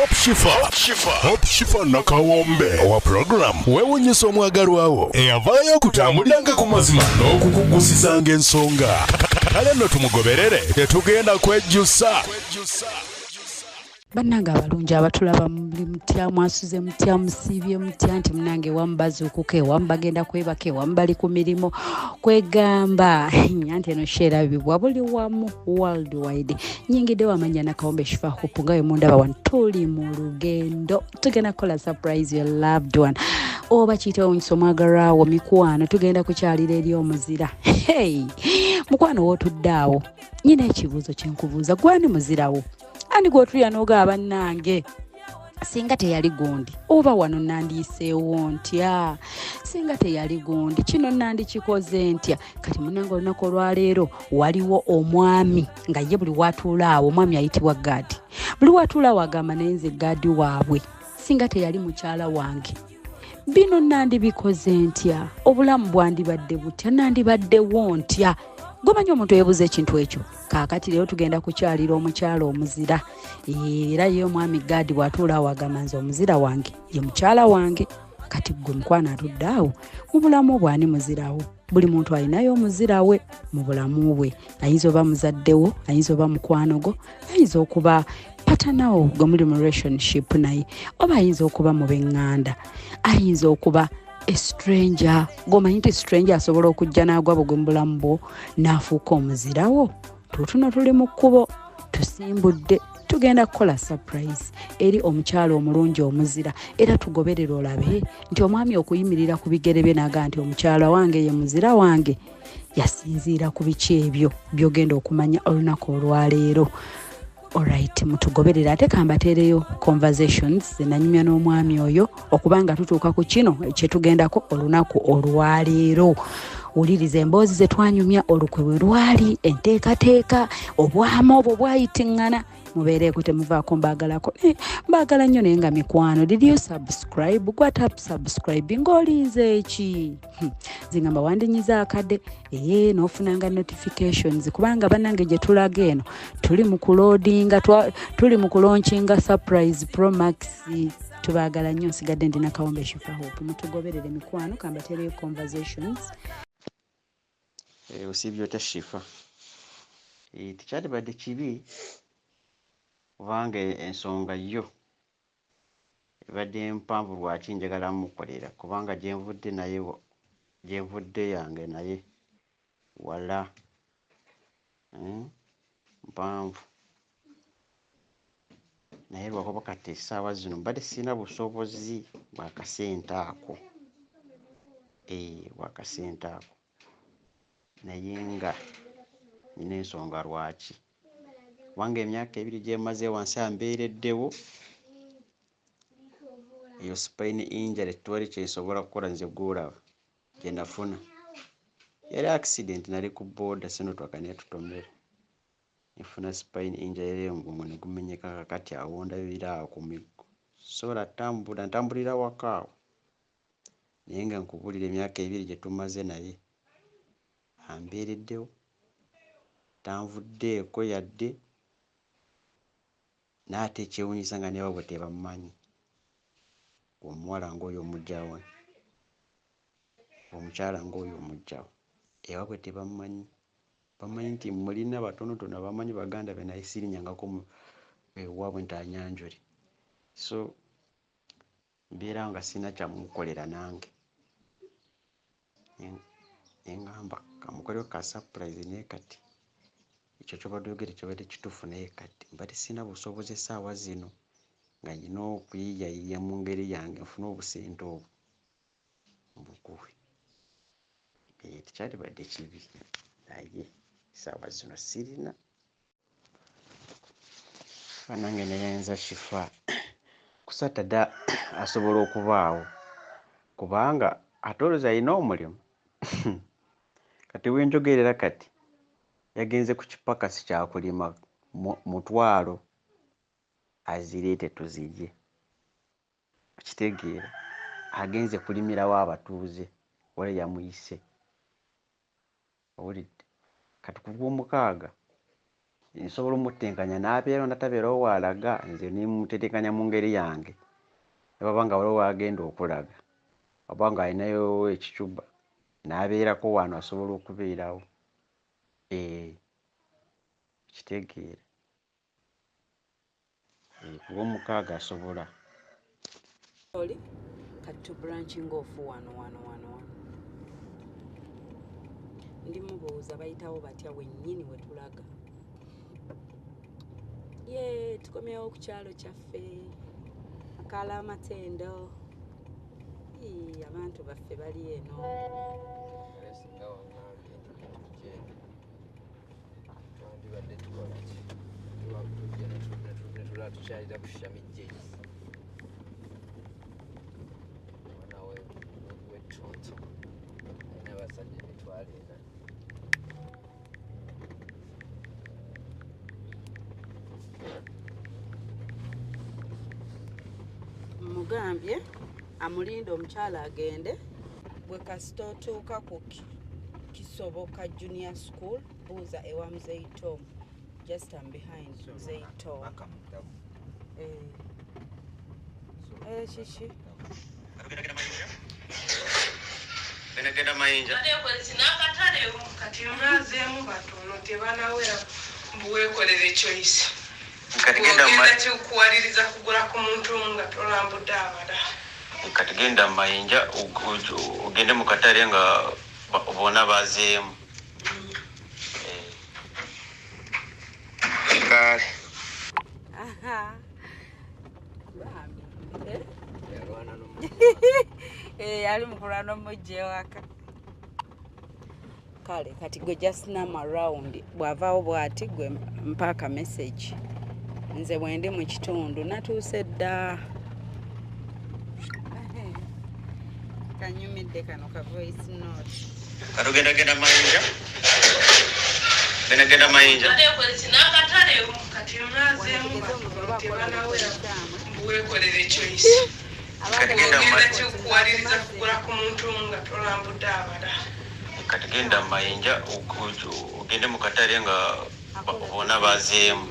Hope Shifa nakawombe owa program wewunyisa omwagalwawo eyavaayo okutambuliranga ku mazima n'okukugusizanga ensonga kale nno tumugoberere tetugenda kwejjusa. Bannange abalungi abatulaba muli mutya mwasuze mutya musiibye mutya nti munange wambazuukuke wambagenda kwebake wambali ku mirimu kwegamba nti eno shera bibwa buli wamu worldwide nyingide wamanya nakawombe Shifa Hope ngayo mundaba wano tuli mu lugendo tugenda kukola surprise your loved one oba kiyitewo nsomwagalwawo mikwano tugenda kukyalira eri omuzira mukwano wootuddaawo nyina ekibuuzo kyenkubuuza gwani muzirawo ani gwotuya n'ogaba nange singa teyali gundi oba wano nandiiseewo ntya singa teyali gundi kino nandikikoze ntya kati munange olunaku olwaleero waliwo omwami nga ye buli watuula awo omwami ayitibwa Gaadi buli watuula awo agamba naye nze Gaadi waabwe singa teyali mukyala wange bino nandibikoze ntya obulamu bwandibadde butya nandibaddewo ntya gomanyi omuntu yebuza ekintu ekyo kaakati leero tugenda kukyalira omukyala omuzira era ye omwami Gaadi bwatuula awo agamba nze omuzira wange ye mukyala wange kati gwe mukwana atuddaawo mu bulamu bwani muzirawo buli muntu alinayo omuzira we mu bulamu bwe ayinza oba muzaddewo ayinza oba mukwanogo ayinza okuba patanawo gwe muli mu relationship naye oba ayinza okuba mu b'eŋŋanda ayinza okuba a stranger gomanyi nti stranger asobola okujja n'agwa bugwe mu bulamu bwo n'afuuka omuzirawo tutuno tuli mu kkubo tusimbudde tugenda kukola surprise eri omukyalo omulungi omuzira era tugoberera olabe nti omwami okuyimirira ku bigere bye naga nti omukyala wange ye muzira wange yasinziira ku biki ebyo byogenda okumanya olunaku olwaleero. Alright, mutugoberera ate kambateereyo conversations zenanyumya n'omwami oyo okubanga tutuuka ku kino kye tugendako olunaku olwaleero. Uliriza emboozi ze twanyumya olukwe bwe lwali enteekateeka obwamu obwo bwayitiŋŋana mubeereeko temuvaako mbaagalako mbaagala nnyo naye nga mikwano did you subscribe gwatap subscribe ng'olinze eki zingamba wandinyiza akadde n'ofunanga notifications kubanga bannange gye tulaga eno tuli mu kuloadinga tuli mu kulaunchinga surprise pro max tubaagala nnyo nsigadde ndina Kawombe Shifa Hope mutugoberere mikwano kambateereyo conversations osibye otya Shifa tekyandibadde kibi kubanga ensonga yo ebadde mpanvu lwaki njagala mukolera kubanga gyenvudde naye gyenvudde yange naye wala mpanvu naye lwakuba kati essaawa zino mbadde sirina busobozi bwakasente ako bwakasente ako naye nga nina ensonga lwaki kubanga emyaka 2 gyemaze wansi ambeereddewo eyo spine injury twali kyesobola kukola nze gwolaba gye nafuna yali accident nali ku boda sinotwaka netutomera nfuna spine injury engumu ne gumenyeka kakati awo ndabira awo ku miggo sobola ntambulira waka awo naye nga nkubulira emyaka 2 gye tumaze naye ambeereddewo tanvuddeeko yadde n'ate ekyewuunyisa nga newa bwe tebamumanyi omuwala ng'oyo omugjawo omukyala ng'oyo omugjawo ewa bwe tebamumanyi bamanyi nti mulina batonotono abamanyi baganda be naye sirinyangako ewaabwe nti anyanjuli so mbeera nga sirina kyamukolera nange engamba kamukolero ka surprise naye kati ekyo kyobadde oyogere kyobadde kituufu naye kati mbadde sirina busobozi essaawa zino nga nyina okuyiyayiya mu ngeri yange nfune obusente obwo mbukuwe tekyandibadde kibi naye essaawa zino sirina nange nayenza Shifa kusatada asobola okubaawo kubanga atoloza alina omulimu kati wenjogerera kati yagenze ku kipakasi kyakulima mutwalo azireete tuzirye kitegeera agenze kulimirawo abatuuze wala yamuyise owulidde kati ku Gwomukaaga nsobola omutenkanya n'abeera natabeera owalaga nze nimutetekanya mu ngeri yange nebaba nga waliwo wagenda okulaga oba nga alinayo ekicuba n'abeerako wano asobola okubeerawo kitegeera kuba omukaaga asobola oli kati tu branching off wano ndi mubuuza bayitawo batya wennyini we tulaga tukomyewo ku kyalo kyaffe akala amatendo abantu baffe bali eno tukyalira kusha mijjeyi omwana wettonto alina abasajja emitwalo ena mugambye amulinda omukyala agende bwe kasita otuuka ku Kisoboka Junior School buuza ewa Mzeitom. Just I'm behind Mzeitom. Shishi benegenda mayinja sinakatale kati mlazeemu batono tebanawera mbuweekolere choice kati genda kuwaliriza kugula ku muntu nga tolambudde abala kati genda mayinja ogende mu katale nga bona bazeemu kale ali mukulwana n'omujja ewaka kale kati gwe just nam around bw'avaawo bw'ati gwe mpaaka message nze bwendi mu kitundu natuuse dda kanyumidde kano ka voice note kati ogendagenda mayinja benegenda mayinja sinakatale kati mlazeemu batono tebanawera mbuweekolere choice kati genda kuwaliriza kugula ku muntu nga tolambudde abala kati genda mayinja ogende mu katale nga bona bazeemu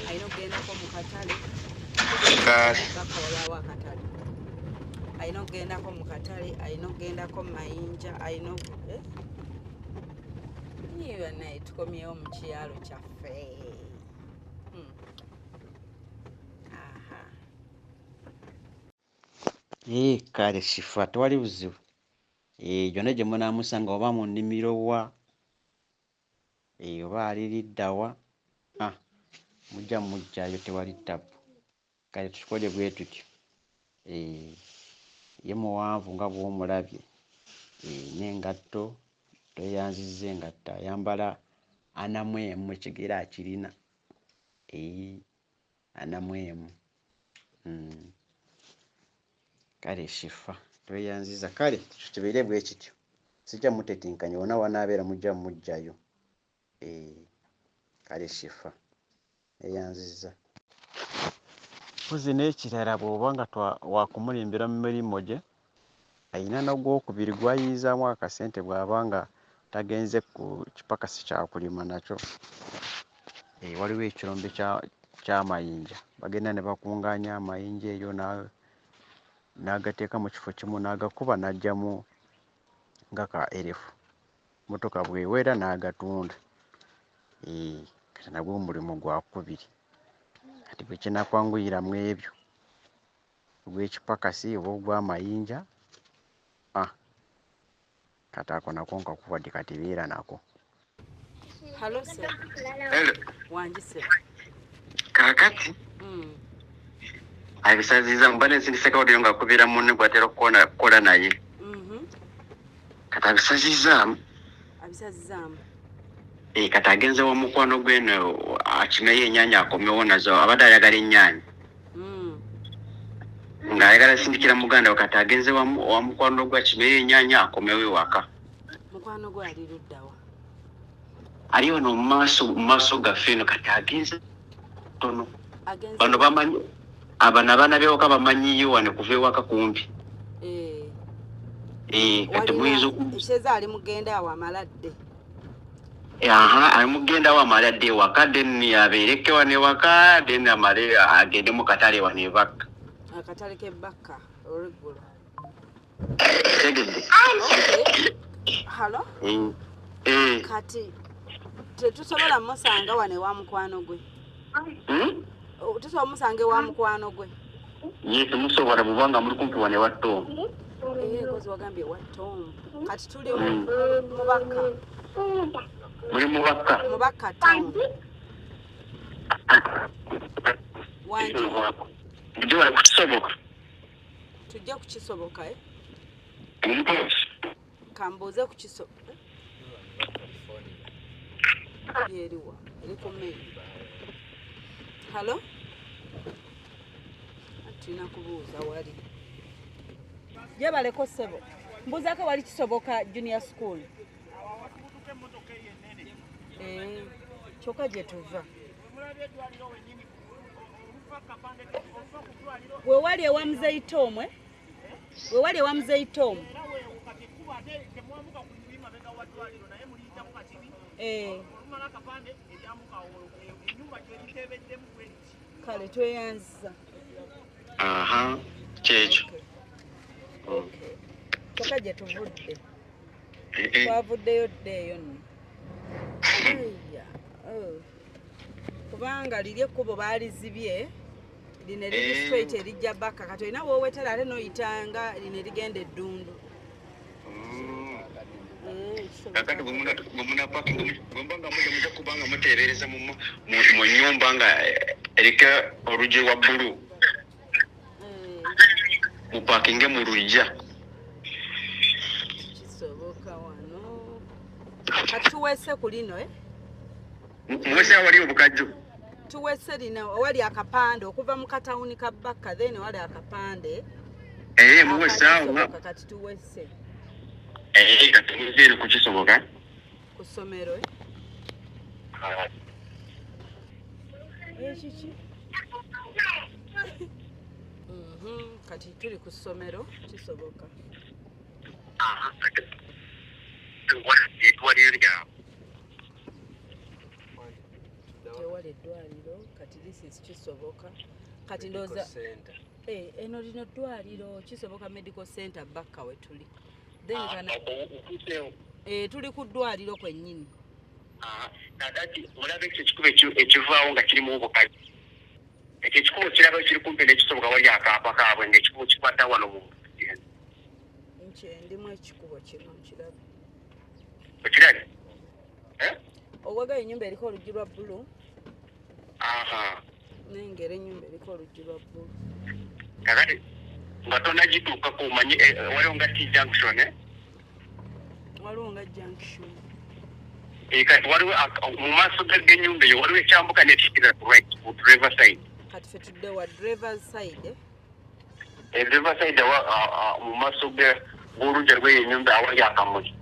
ayina okugendako mu katale kale bakoolawo akatale ayina okugendako mu katale ayina okugendako mayinja ayina niyo naye tukomyewo mu kyalo kyaffe kale shifa tewali buzibu gyonna gye munaamusanga oba mu nnimiro wa oba aliriddawa mujjayo tewali ttabu kale tukole bwe tutyo ye muwanvu nga bw'omulabye n'engatto tweyanzizza engatto ayambala anamwemu ekigere akirina anamwemu kale shifa tweyanziza kale kibeere bwe kityo sijja mutetenkanya wona wanaabeera mujja mujjayo kale shifa eyanziza mpozi n'ekirala bw'oba nga wakumulimbira mu mirimu gye ayina n'ogwokubiri gwayizaamu akasente bw'aba nga tagenze ku kipakasi kyakulima nakyo waliwo ekirombe ky'amayinja bagenda ne bakungaanya amayinja eyo n'agateeka mu kifo kimu n'agakuba n'aggyamu nga ka erefu motoka bw'ewera n'agatunda kati nagwo omulimu gwakubiri kati bwe kinakwanguyiramu ebyo ogw'ekipakasi oba ogw'amayinja kati ako nako nkakuwadde kati beera nako halo se wanjise kakati abisaziza mbane nsindisekaodiyo nga kubeera munne gwatera okukola naye kati abisazizaamu kati agenze w'omukwano gweno akimeyo ennyanya akomewo nazo abadde ayagala ennyanya ng'ayagala sindikira muganda we kati agenze wa mukwano gwe akimeyo ennyanya akomewo ewaka mukwano gwe ali luddawa ali wano mu maaso gaffe eno kati agenze tono bano bamanyi abana abaana b'ewaka bamanyiyo wano kuva ewaka kumpi kati muyinza ekyezo ali mugenda awo amaladde aha amugenda wa mala de wakade ni abereke wane waka den amale agende mu katale wane baka akatale ke baka origulo tegede halo kati tetusobola musanga wane wa mukwano gwe tusobola musange wa mukwano gwe yesu musobola bubanga muri kumpi wane watto kozi wagambye watto kati tuli mubaka muri mubaka town wanji ndio kusoboka tujja kukisoboka kambuuze kukisoboka yeriwa eri ku mail halo tulina kubuuza wali jebaleko ssebo mbuuzako wali kisoboka junior school kyokka gye tuva wewali ewa muzeyitomwe wewali ewa muzeyitomwe kale tweyanziza kyekyo kyokka gye tuvudde twavuddeyo dde eyo nno kubanga liri ekkubo baalizibye lino eriri straight erijja baka kati olina woowetera ate noyitanga lino erigenda eddundu kakati bwemunapakingambanga muja kubanga mutebereza mu nyumba nga eriko olugi lwa bbulu mupakinge mu lujja kisoboka wano kati tuweese ku lino muwese awali obukajjo tuweese lino owali akapande okuva mu katawuni ka baka then wali akapande muwese awo kati tuweese kati muzeeri kukisoboka ku ssomero ekiki kati tuli ku ssomero kisoboka tewali eddwaliro kati this kisoboka kati ndooza eno lino ddwaliro kisoboka medical center baka we tuli then kana tuli ku ddwaliro kwennyini nakati mulabe ekyo ekikubo ekivaawo nga kirimu obukazi ekyo ekikubo kiraba kiri kumpi n'ekisoboka wali akaapa kaabwe ngaekikubo kikwata wano mu ndimu ekikubo kino nkirabe okirabe owagayo ennyumba eriko oluggi lwa bbulu nengera ennyumba eriko oluggi lwa bbulu kakati nga tonagituukako omanyi waliwo nga T junction waliwo nga junction kati waliwo mu maaso g'ennyumba eyo waliwo ekyambuka nekitira ku driver side kati fe tudde wa drivers side driver side mu maaso g'olujja lw'eyo ennyumba awali akamuli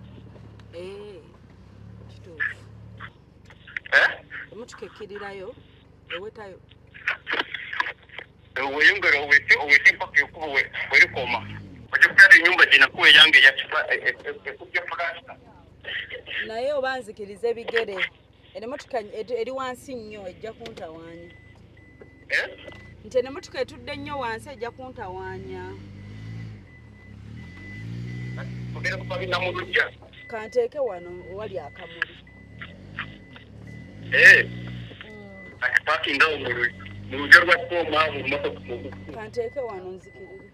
kituufu emotoka ekkirirayo ewetayo weyongera owete mpaka ekubo werikoma ojja kutata ennyumba ginakuwa eyange ekubya pulasta naye oba nzikiriza ebigere emotoka eri wansi nnyo ejja kuntawaanya nti emotoka etudde nnyo wansi ejja kuntawaanya ogenda kupabina mu lujja kanteeke wano wali akamuli kati pakingawo mu lujja lwa koma mu motoka kanteeke wano nzikirire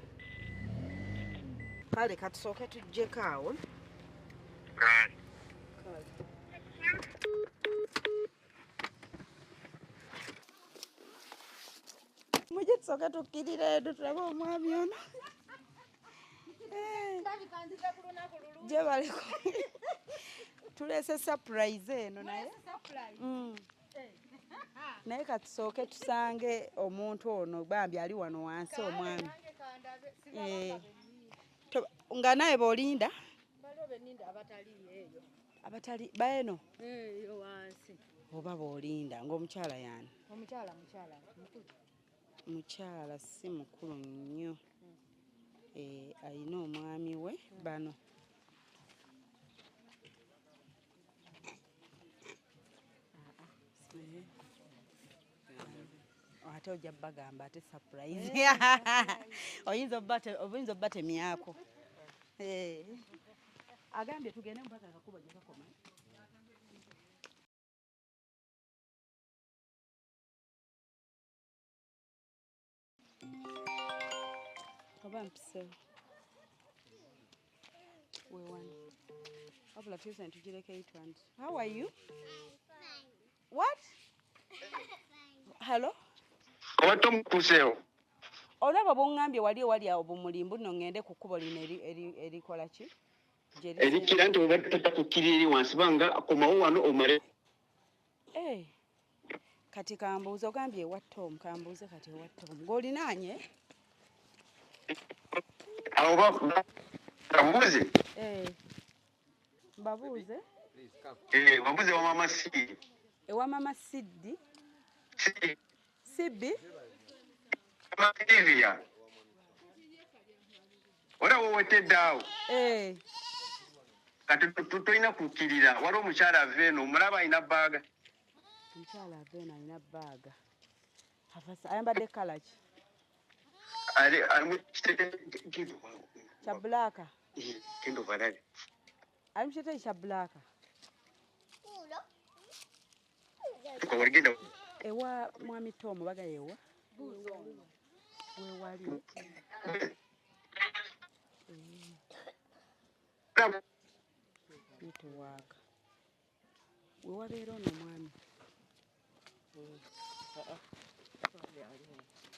kale katusooke tujjeko awo mujje tusooke tukkirire edu tulabe omwami ono gye baliko tuleese surprise eno naye katusooke tusange omuntu ono bambi ali wano wansi omwami nga naye b'olinda abatali baeno oba b'olinda ng'omukyala yani mukyala si mukulu nnyo alina omwami we bano ate ojja bagamba ate surprise oyinza obba temyako agambye tugende mpaka akakubo gye kakoma oba mpisewo wewana wabula tuuse ntugireko 800. How are you? What? Hello? Obato mukuseewo. Olaba bw'oŋŋambye wali ewali awo bumulimbu nno ŋŋende ku kkubo lino erikola ki? Erikira nti oba tatakukkirira eri wansi banga akomawo wano omale. Kati kambuuze ogambye ewa Tom, kambuuze kati ewa Tom. Ng'olinaanye? Awo babuuze? Mbabuuze? Babuuze wa Mama Sidi. Ewa Mama Sidi? Sibi? Mama Silvia. Ora wowetedde awo. Kati tulina kukkirira waliwo omukyala ava eno omulaba alina bbaaga. Omukyala ava eno alina bbaaga. Ayambadde kkala ki? Kya bbulaaka? Kendo balabe. Ali mu kiteeyi kya bbulaaka? Tukawagenda. Ewa mwami Tom baga yewa? Wewali. Bituwaaga. Wewabeera ono omwami?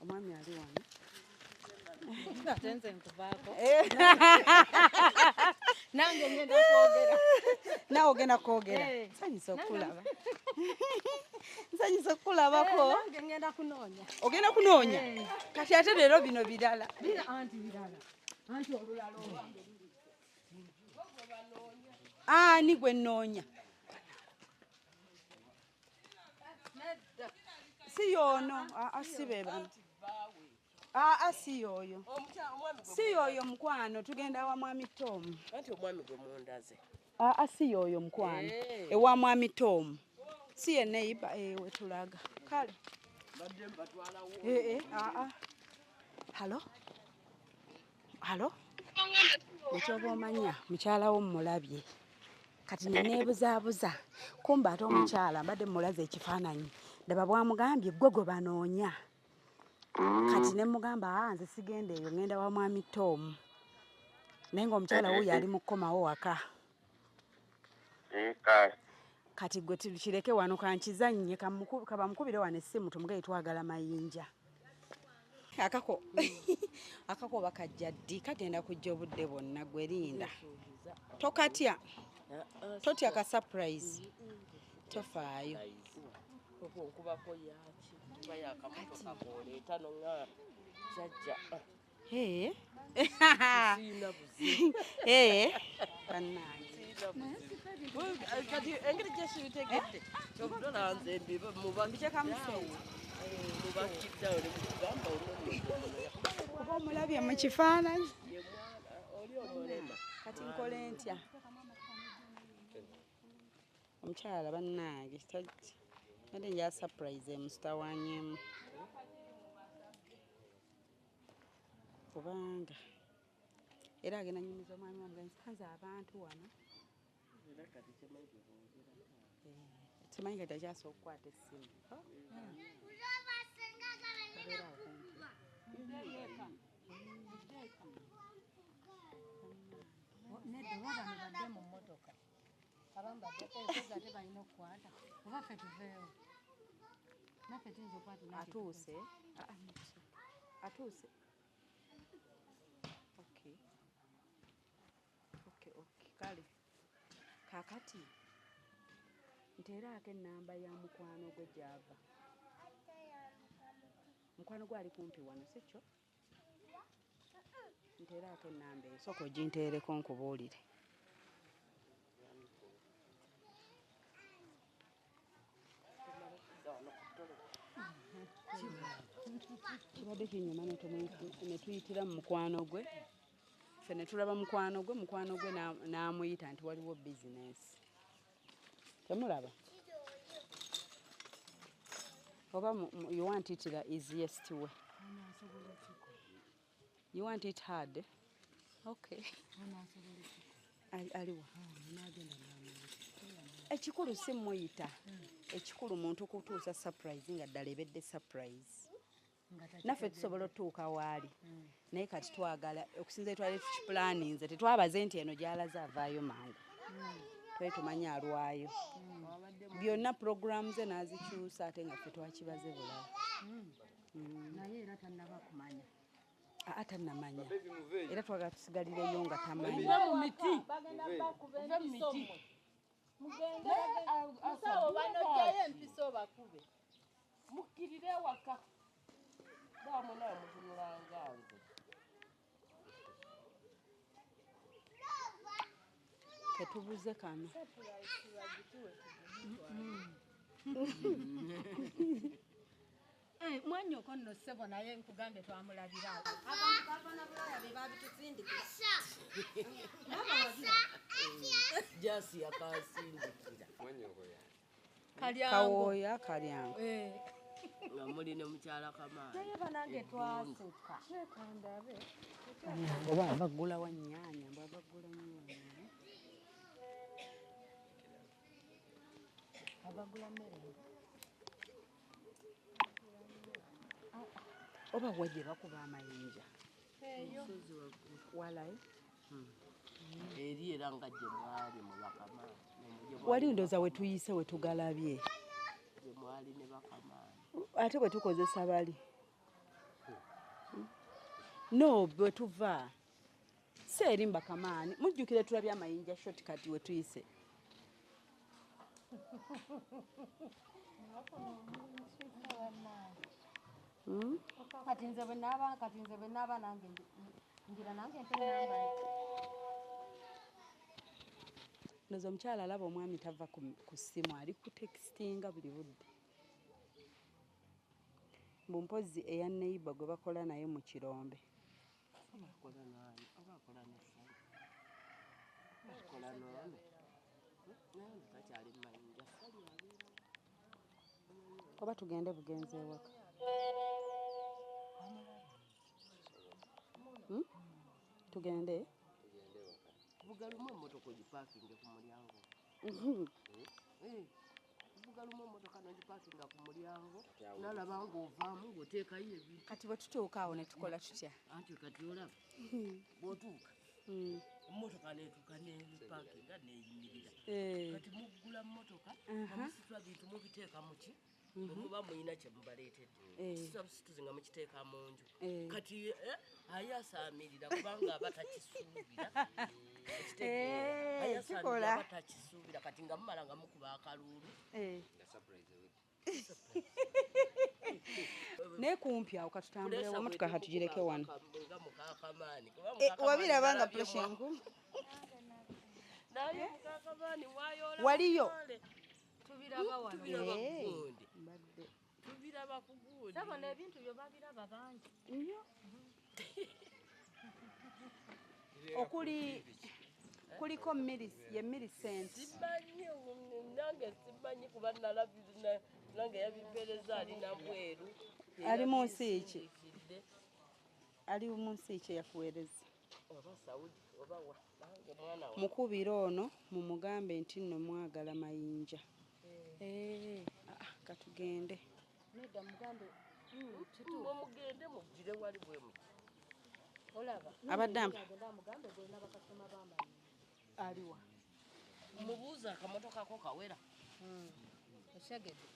Omwami ali wano? Atenze nkuvaako. Nange ngenda kwogera. Naawe ogenda kwogera? Nsanyusa okukulaba. Nsanyusa okukulabako. Nange ngenda kunoonya. Ogenda kunoonya? Kati ate leero bino birala. Anti birala. Anti olulala olwange. Ani gwe nnoonya? Si y'ono. Si be bano. Si y'oyo. Si y'oyo mukwano tugenda wa mwami Tom. Anti omwami gwe mundaze. Si y'oyo mukwano. Ewa mwami Tom. Si ye neighbor we tulaga. Kale. Badde mbatwalawo. Halo? Halo? Ekyoba omanya mukyala wo mmulabye. Kati neneebuzaabuza. Kumba ate omukyala mbadde mmulaze ekifaananyi. Ndaba bwamugambye gwe gwe banoonya. Kati ne mugamba nze sigenda eyo ngenda wa mwami Tom. Naye ng'omukyala wuyo ali mu kkomawo waka. Kati gwe tukireke wano kankizannye kabamukubire wano essimu tumugaye twagala mayinja. Akako bakajja ddi kagenda kujja obudde bwonna gwe linda. Tokatya. Totya ka surprise. Tofaayo. Okubako yaki. Bayakamotoka koleeta nonga jajja. Bannange. Kati engeri gyesibitegedde. Kyokutola nze mubakidde awo ne mugamba Kuba omulabye mu kifaananyi. oli omulema. Kati nkole ntya? Omukyala bannange ate nja surprise emusitawanyeemu. Kubanga era agenda nyumiza omwami wange nsanze abantu wano. Simanyi kati akyasa okukwata essimu. Nedda oba bano badde mu mmotoka. Abambadde ate balina okukwata. Oba ffe tuveewo. Naffe tuyinza okukwata. Atuuse? Atuuse? Okay. Kale. Kaakati nteeraako ennamba ya mukwano gwe gy'ava. Mukwano gwe ali kumpi wano si kyo? Nteeraako ennamba eyo sooka oginteereko nkubuulire. Kibadde kinyuma ne tuyitira mu mukwano gwe. Ffe ne tulaba mukwano gwe n'amuyita nti waliwo bizinensi. Temulaba? Oba you want it the easiest way. You want it hard? Okay. Aliwa. Ekikulu si muyita. Ekikulu muntu kutuusa surprise nga ddala ebedde surprise. Naffe tusobola otuuka waali. Naye kati twagala okusinza twali tukipulaninze tetwabaze nti eno gy'alaze avaayo mangu. Twali tumanya alwayo. Byonna programu ze n'azikyusa ate nga ffe twakibaze bulala. Naye era tannaba kumanya. Atannamanya. Era twagala tusigalireyo nga tamanyi. Mugende musawo banojjayo empiso bakube. Mukkirire waka. Bamuna mutunulanga nze. Ketubuze kano. Mwanyoko nno ssebo naye nkugambe twamulabira awo. Abantu bavana bulaya be babitutsindikira. Jasi yakasindikira. Kawoya kalyango. Nga muli ne mukyala Kamaani. Naye banange twaseka. Kandabe. Oba abagula wa nnyaanya, abagula nnyaanya. Abagula mmere. Oba wajje bakuba amayinja. Musozi Walayo. Eri era nga gye mwali mu Bakamaani. Wali ndooza we tuyise we tugalabye. Gye mwali ne Bakamaani. Ate bwe tukozesa bali. No, bwe tuva. Seeri Bakamaani. Mujjukire tulabye amayinja shortcut we tuyise. Kati nze bwe naaba nange ngira nange mpenamba. Ndooza omukyala alaba omwami tava ku ssimu ali ku textinga buli budde. Mumpozi eya neighbor gwe bakola naye mu Kirombe. Abakola nani? Abakola n'essala. Abakola nani? Naye takyali mayinja sali abeera. Oba tugende bugenze ewaka. Tugende? Bugalumu emmotoka ogipaakinge ku mulyango. Bugalumu emmotoka n'ogipaakinga ku mulyango. Nalaba ng'ovaamu ng'oteekayo ebintu. Kati bwe tutuuka awo ne tukola tutya? Anti kati olaba bw'otuuka emmotoka n'etuuka n'epaakinga n'eyimirira. Kati muggula mmotoka amusitula bintu mubiteeka mu ki? Bwe muba muyina kye mubaleetedde. Kisabusituzi nga mukiteeka mu nju. Kati ayasaamirira kubanga aba takisuubira. Ayasaamirira aba takisuubira kati nga mumala nga mukuba akalulu. Naye kumpi awo katutambule emmotoka katugireke wano. Nga Mukaakamaani. Wabiraba pressure nkulu. Naye Mukaakamaani wayoola. Waliyo. Tubiraba wano. Tubiraba ku gundi. Tubiraba ku gundi. Sabona ebintu byo babiraba bangi. Nnyo. Okuli kuliko Millicent. Simanyi nange simanyi kuba nalabirina nange yabipereza alina bweru. Ali mu nsi ki? Ali mu nsi ki yakuweereza? Oba Saudi oba wa nange mwana wa. Mukubira ono mumugambe nti nno mwagala mayinja. Katugende. Nedda mugambe mugende mugire wali bwe muti. olaba. Abadampa. Mugambe gwe n'abakasitoma b'amayinja. Aliwa. Mubuuza akamotoka ko kawera. Oshagedde.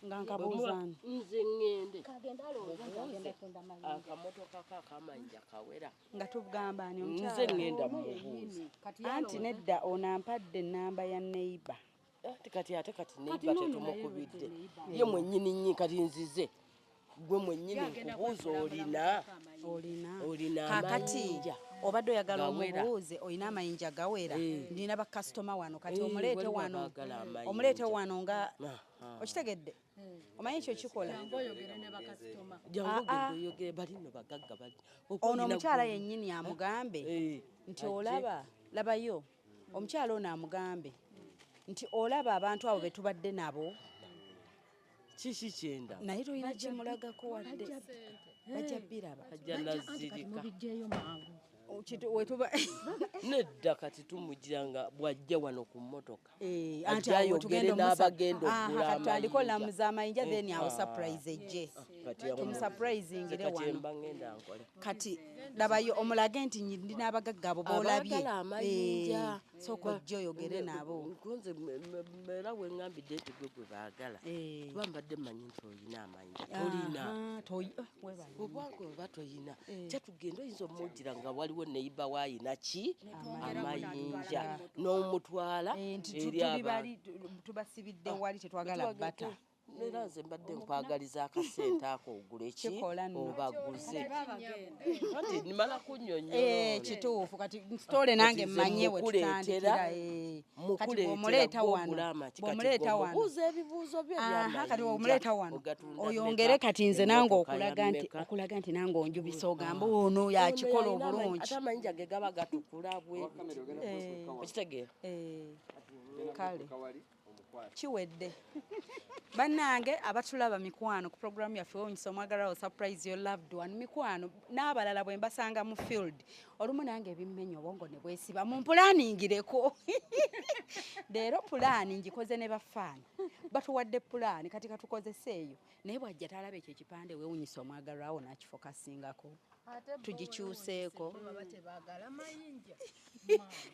Nga nkabuuzana. Nze ngende. Kagenda alowooza agenda tunda mayinja. Akamotoka k'akamanja kawera. Nga tugamba ani omukyala. Nze ngenda mubuuza. Anti nedda onampadde ennamba ya neighbor. Kati neighbor tetumukubidde. Ye mwennyini nnyi kati nzize. Gwe mwennyini nkubuuza olina kakati obadde oyagala omubuuze olina amayinja gawera ndina bakasitoma wano kati omuleete wano nga okitegedde omanyi ekyo kikola ono omukyala yennyini amugambe nti olaba labayo omukyala ono amugambe nti olaba abantu abo be tubadde nabo Chichi chenda. Naye toyina kimulagako wadde. Bajja biraba. Bajja nazirika. Wetuba Nedda kati tumujiranga bwajja wano ku mmotoka. Anti ayo tugenda n'abagenda okugula amayinja. Katandiko lamuza amayinja then awo surprise ejje. Tumusurprisingire wano. Kati labayo omulage nti ndina abagagga abo boolabye. Soko ojja oyogere nabo. Nkunze era we ngambidde nti gwe baagala. Bambadde mmanyi nti oyina amayinja. Tolina. Obwangu oba toyina. Kyatugenda oyinza omujjira nga waliwo neyiba waayina ki amayinja n'omutwala eri abantu. Tubasibidde wali tetwagala bata. Era nze mbadde nkwagaliza akasente ako ogule ki obaguze. Kati nimala kunnyonnyola. Kituufu kati story nange mmanye we tutandikira. Kati bw'omuleeta wano buuza ebibuuzo byo by'amayinja. Kati bw'omuleeta wano oyongere kati nze nange okulaga nti nange onjubisa ogamba ono yakikola obulungi. Ate amayinja ge gaba gatukula bwe okitegeera. Kale kiwedde bannange abatulaba mikwano ku program yaffe Onyisa Omwagalwawo surprise your loved one mikwano n'abalala bwe mbasanga mu field olumu nange ebimmenyo obwongo ne bwesiba mu pulaaningireko leero pulaani ngikoze ne bafaana batuwadde pulaani kati katukozesa eyo naye bwajja talaba ekyo ekipande we Onyisa Omwagalwawo n'akifokasingako tugikyuseeko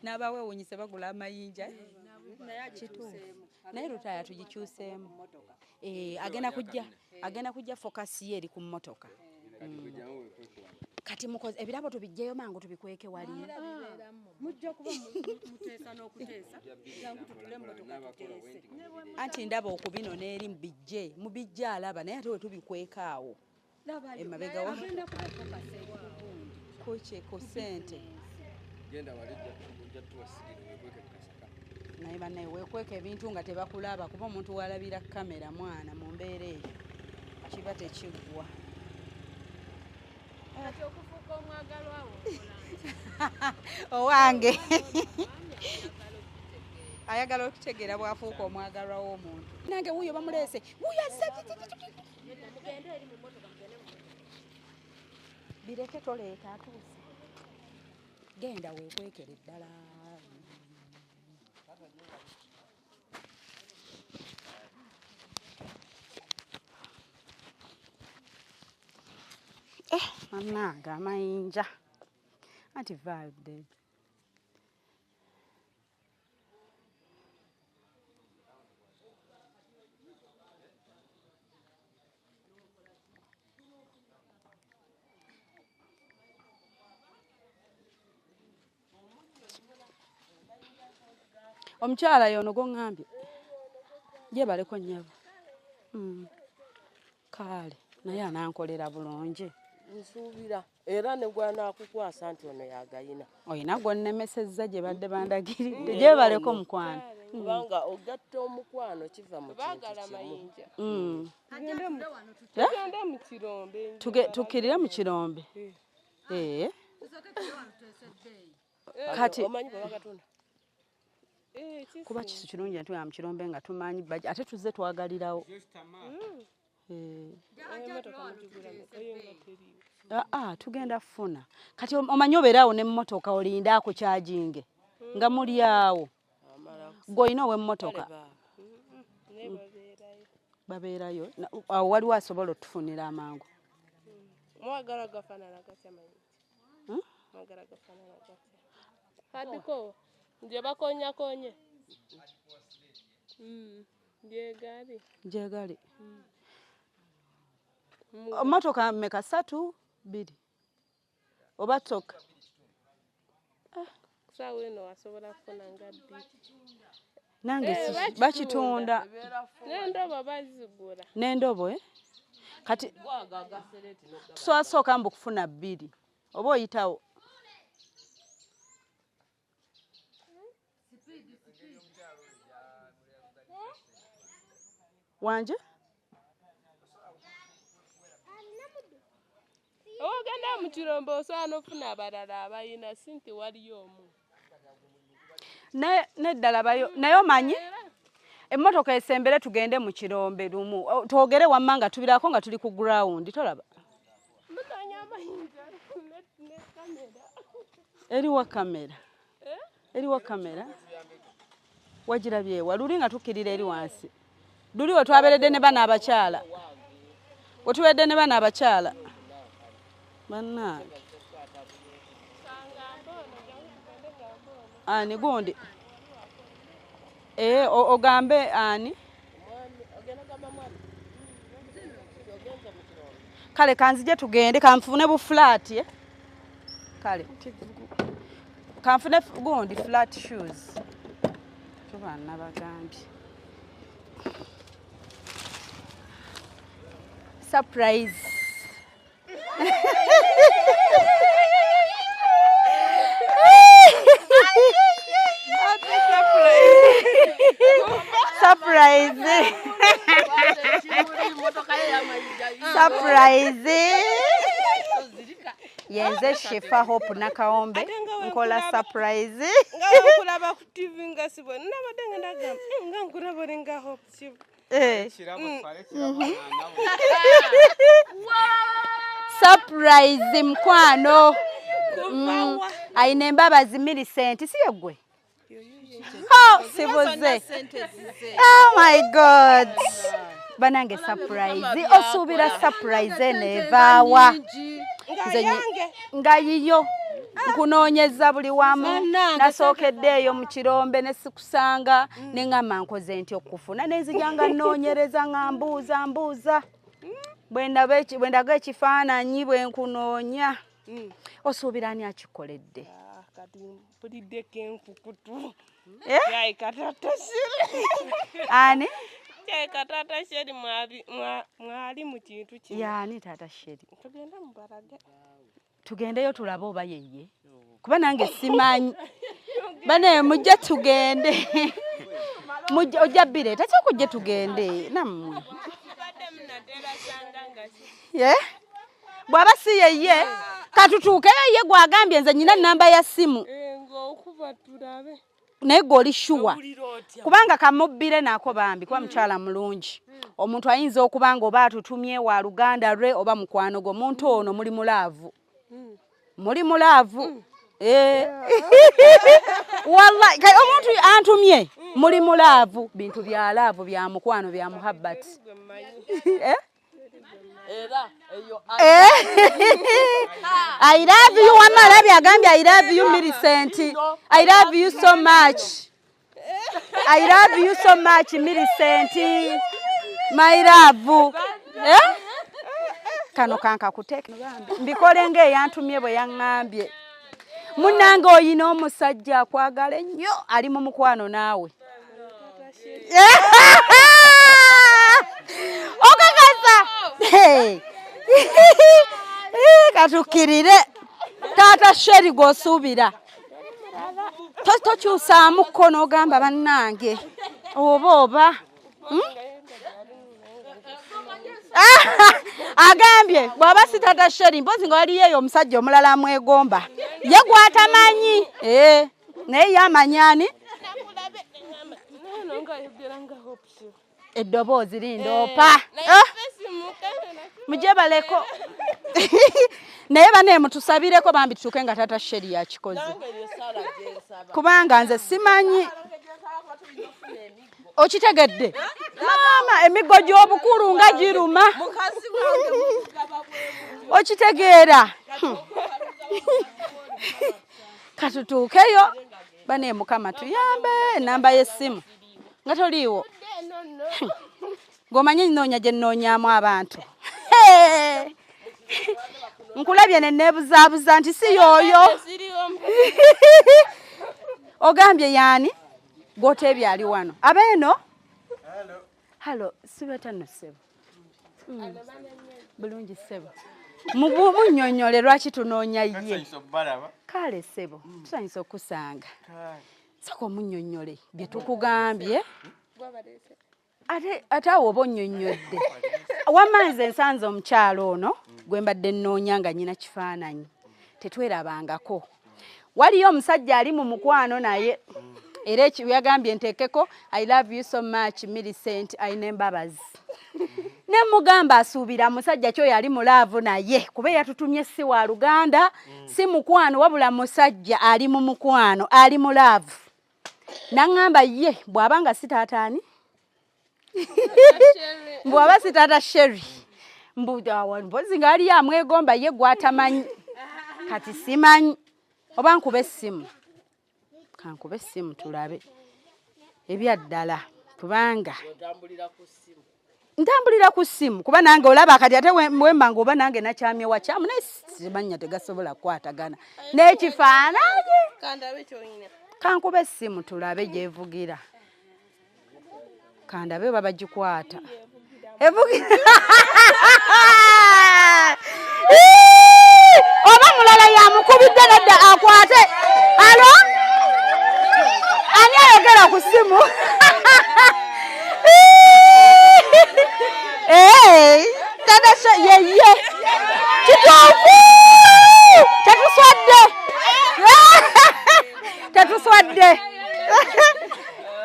n'abawe Onyisa bagula amayinja naye lutaya tugikyuseemu agenda kujja fokasi ye eri ku mmotoka kati mukoze ebirabo tubijjeyo mangu tubikweke wali mujja kuba muteesa n'okuteesa jangu tutule mmotoka tuteese anti ndaba okubino n'eri mubijje alaba naye ate we tubikweka awo emabega wa kuche ku sente genda walijja kujja tuwasigire wekweke mukasaka naye bannaye wekweka ebintu nga tebakulaba kuba omuntu walabira kamera mwana mu mbeera eyo kiba tekiggwa okufuuka omwagalwawo owange ayagala okutegeera bwafuuka omwagalwawo omuntu nange wuyo bamuleese wuyo mugende eri mu mmotoka bireke toleeta atuuse genda weekwekera eddala mannange amayinja anti valde omukyala yono goŋŋambye gye baleko nnyabo kale naye anankolera bulungi nsuubira era ne gwanaakukwasa nti ono yagayina oyina gwonemesezza gye badde bandagiridde gye baleko mukwano kubanga ogatta omukwano kiva mu tugende mu kirombe tukkirire mu kirombe kati omanyi bwe bagatunda kuba kisu kirungi ntuyamba mu kirombe nga tumanyi bajja ate tuzze twagalirawo tugenda funa kati omanyi obeeraawo n'emmotoka olindaako kyajinge nga muli awo gw'olina ow'emmotoka babeerayo awo waliwo asobola otufunira amangu mwagala gafaanana gatya mayinja mwagala gafaanana gatya hadiko nje bakonyakonye njegali motoka mmeka 3 2 oba toka sawa eno wasobola kufuna nga 2 nange bakitunda n'endobo bazigula n'endobo kati tusooka mbu kufuna 2 oba oyitawo wanje ogenda mu kirombe osobola n'ofuna abalala abayina sinti waliyo omu neddala naye omanyi Emmotoka esembere tugende mu kirombe lumu. Twogere wamma nga tubirako nga tuli ku ground. Tolaba. Eriwa kamera. Eriwa kamera. Wagirabye wa luli nga tukirira eri wansi. Luli we twaberedde ne bana abakyala. Wetuwedde ne bana abakyala. Bannange. Ani gundi. Ogambe ani? Kale kanzije tugende kanfune bu flat ye. Kale. Kanfune gundi flat shoes. Tubana bagambi. Surprise. Surprise. Surprise. Yenze Shefa Hope Nakaombe nkola surprise. Nga kulaba ku TV nga sibona nabadenga ndagamba nga nkulaba nga Hope. Surprise mkwano. Aine mbabazi Millicent si yegwe. Oh, sibuze. Oh my God. Banange surprise. Osubira surprise nevawa. Nga yiyo. Nkunoonyeza buli wamu nasookeddeeyo mu kirombe ne sikusanga ne ngamba nkoze ntyo okufuna nenzijanga nnoonyereza nga mbuuza bwendaga ekifaananyi bwe nkunoonya osuubira ani akikoledde ani Tata Sheri mwali mu kintu kino. Yani Tata Sheri. Tugenda mu Barage. Tugendeyo tulabe oba yeye. Kuba nange simanyi. Bane mujja tugende. Mujja ojabire tatya kujja tugende. Nammwe. Bwaba si yeye. Katutuuke yeye gwagambye nze nyina namba ya simu. Ngo okuba tulabe. Naye goli shuwa. Kubanga kamubbire nako bambi kwa mchala mulungi. Omuntu ayinza okubanga oba atutumye wa Luganda lwe oba mukwano go muntu ono muli mulavu. Muli mulavu. Wallahi kay omuntu antumye muli mulavu bintu bya laavu bya mukwano bya muhabbat. I love you Amarabi agambye I love you Millicent. I love you so much. I love you so much Millicent. My love. Kano kanka kuteka mbikole nge yantumye bwe yangambye. Munange oyina omusajja akwagala nnyo ali mu mukwano naawe. Okakasa. Hey. Katukirire. Tata Sheri gosubira. Tokyusa mukono ogamba bannange. Oba. Agambye bwaba si Tata Sheri mpozi nga wali yeyo omusajja omulala amwegomba. Ye gwatamanyi. Naye yamanyani. Eddoboozi lindoopa. Mujebaleko. Naye bane mutusabireko bambi tutuuke nga Tata Sheri yakikoze. Kubanga nze simanyi. Okitegedde? Mama emigo gy'obukulu nga giruma. Okitegeera? Katutuukeyo bane Mukama tuyambe namba y'essimu. Nga toliiwo. Ng'omanyi nnoonya gye nnoonyaamu abantu. Nkulabye ne neebuzaabuza nti si yooyo. Ogambye yaani? Gw'oteebye ali wano. Abeeno? Halo, sibeta no sebo. Bulungi sebo. Munnyonnyole lwaki tunoonya ye. Kale sebo, tusanyusa okusanga. Sako munnyonnyole bye tukugambye. Ate awo oba onnyonnyodde. Wamanze nsanze omukyalo ono gwe mbadde nnoonya nga nnyina kifaananyi. Tetwerabangako. Waliyo omusajja ali mu mukwano naye. era yagambye nteekeko I love you so much Millicent ayina embabazi ne mugamba asuubira musajja kyo yali mulaavu naye kuba yatutumye si wa Luganda si mukwano wabula musajja ali mu mukwano ali mulaavu nangamba ye bwabanga sitaataani bwaba sitaata Sherry mbozi ngali amwegomba ye gwatamanyi kati simanyi oba nkube essimu kankube essimu tulabe ebyaddala kubanga ntambulira ku ssimu kuba nange olaba kati ate wemba ngoba nange nakyamye wakyamu naye simanya tegasobola kukwatagana n'ekifaananyi kankube essimu tulabe gyevugira kandabe baba gikwata evugira oba mulala yamukubidde nedda akwate alo ani ayogera ku ssimu tadasha yeye kituufu tetuswadde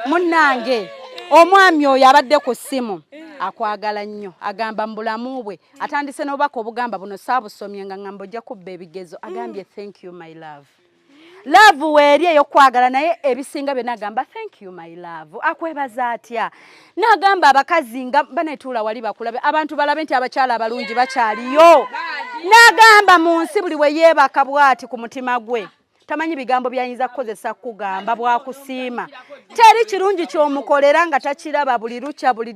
munnange omwami oyo abadde ku ssimu akwagala nnyo agamba mbulamu bwe atandise n'obubaka obugamba buno saabusomye nga ngamba ojja kubba ebigezo agambye thank you my love love weeri eyo kwagala naye ebisinga byonna agamba thank you my love akwebaza atya n'agamba abakazi nga banetuula wali bakulabe abantu balabe nti abakyala abalungi bakyaliyo n'agamba mu nsi buli we yeebaka bw'ati ku mutima gwe tamanyi bigambo byayinza kukozesa kugamba bwakusiima teri kirungi ky'omukolera nga takiraba buli lukya buli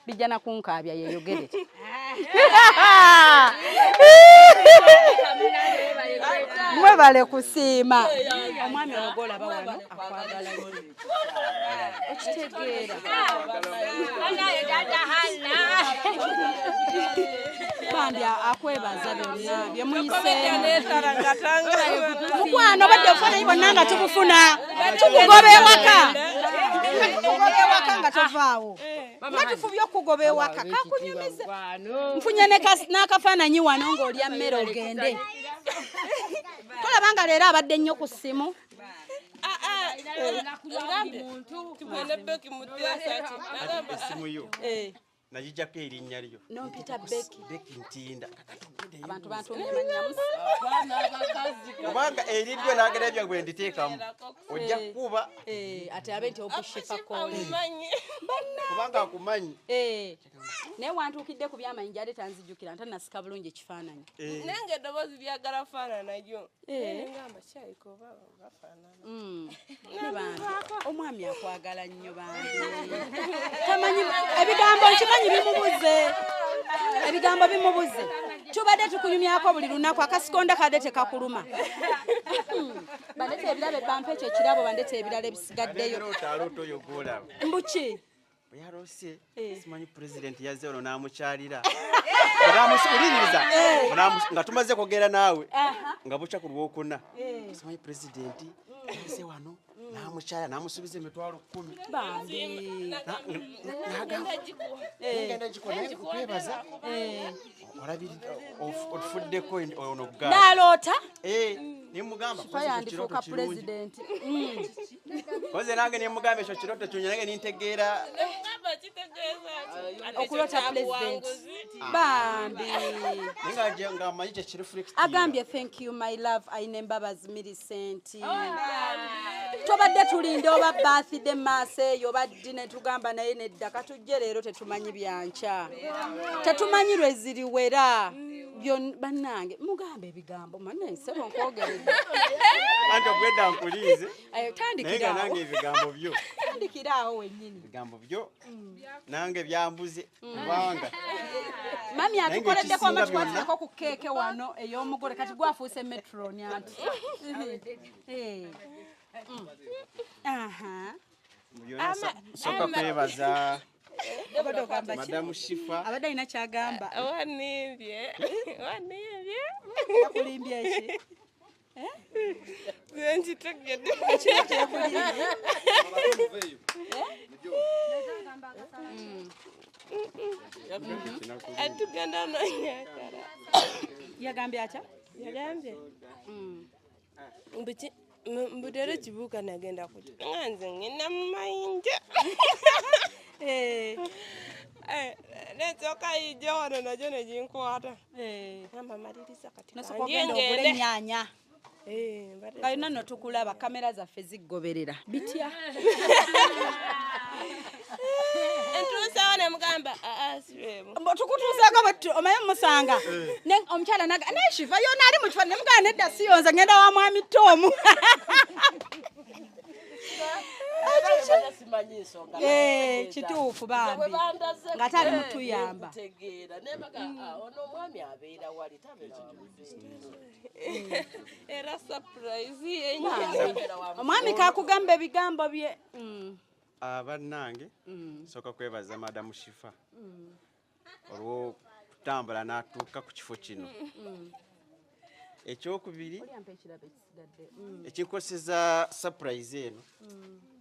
bijja na kunkaabya yeyogere mwebale kusiima omwami ogolaba wano akwagala okitegeera bandi akwebaza byonna byemuyisemukwano badde ofuna bonna nga tukufuna tukugoba ewaka nga tovaawo nga tufubye okugoba ewaka kakunyumiza nfunye n'akafaananyi wano ng'olya mmere ogende tolabanga leero abadde nnyo ku ssimu essimu yo nagijjako erinnya lyo nompita Becky Ntinda abantu bantumye manyamusa kubanga eriddwe nagera ebya gwe nditeekamu ojja kukuba ate abe nti obushifa kole kubanga akumanyi naye wantuukidde ku byamanyi ate tanzijjukira ntanasika bulungi ekifaananyi nange eddoboozi lyagala faanana lyo nga amakyayiko bafaanana omwami akwagala nnyo bambi tamanyi ebigambo nkimanyi ebigambo bimubuze tubadde tukunyumyako buli lunaku akasikonda kadde tekakuluma bandete ebirabo ebampa ekyo ekirabo bandete ebirala ebisigaddeyo mbuki yarose simanyi president yazze ono n'amukyalira namusuuliriza nga tumaze kwogera naawe nga bukya ku Lwokuna simanyi president yazze wano namukyala namusuubiza emitwalo 10 ngenda gikona naye kukwebaza olabirira otufuddeko ono ggaali n'aloota nimugamba yandifuuka president koze nange nimugamba ekyo kiroto kyonye nange nintegeera okulota president bambi nga amanyi kyekireflect agambye thank you my love ayina embabazi Millicent tobadde tulinde oba birthday maaso eyo baddi ne tugamba naye nedda katujje leero tetumanyi byanca tetumanyi lwe ziriwera bannange mugambe ebigambo manesebo nkwogeredde anti obwedda nkuliize tandikira nange ebigambo byo tandikiraawo wennyini ebigambo byo nange byambuze kubanga mami atukoleddeko amatukwatiddeko ku keeke wano ey'omugole kati gwafuuse metroni anti soka kwebaza Madamu Shifa abadde alina kyagamba wanimbye yakulimbye eki nkitegedde atugenda nonyakala yagambye atya yagambye mbiki mbudere kibuuka nagenda kuja nga nze ngenda mu mayinja nesooka yijja wano najo neginkwata gamba maliriza kati nasokogenda ogula ennyaanya kalina no tukulaba kamera zaffe ziggoberera bitya entuusawo ne mugamba siremu tukutuusaako bwe omaye musanga omukyala neshiva yona ali mu kifa ne mugamba nedda siyonza ngenda wa mwami Tomu kituufu bambi nga tali mutuyamba era surprise yennyini omwami kakugamba ebigambo bye bannange nsooka kwebaza madamu Shifa olw'okutambula n'atuuka ku kifo kino. Ekyokubiri ekinkoseza surprise eno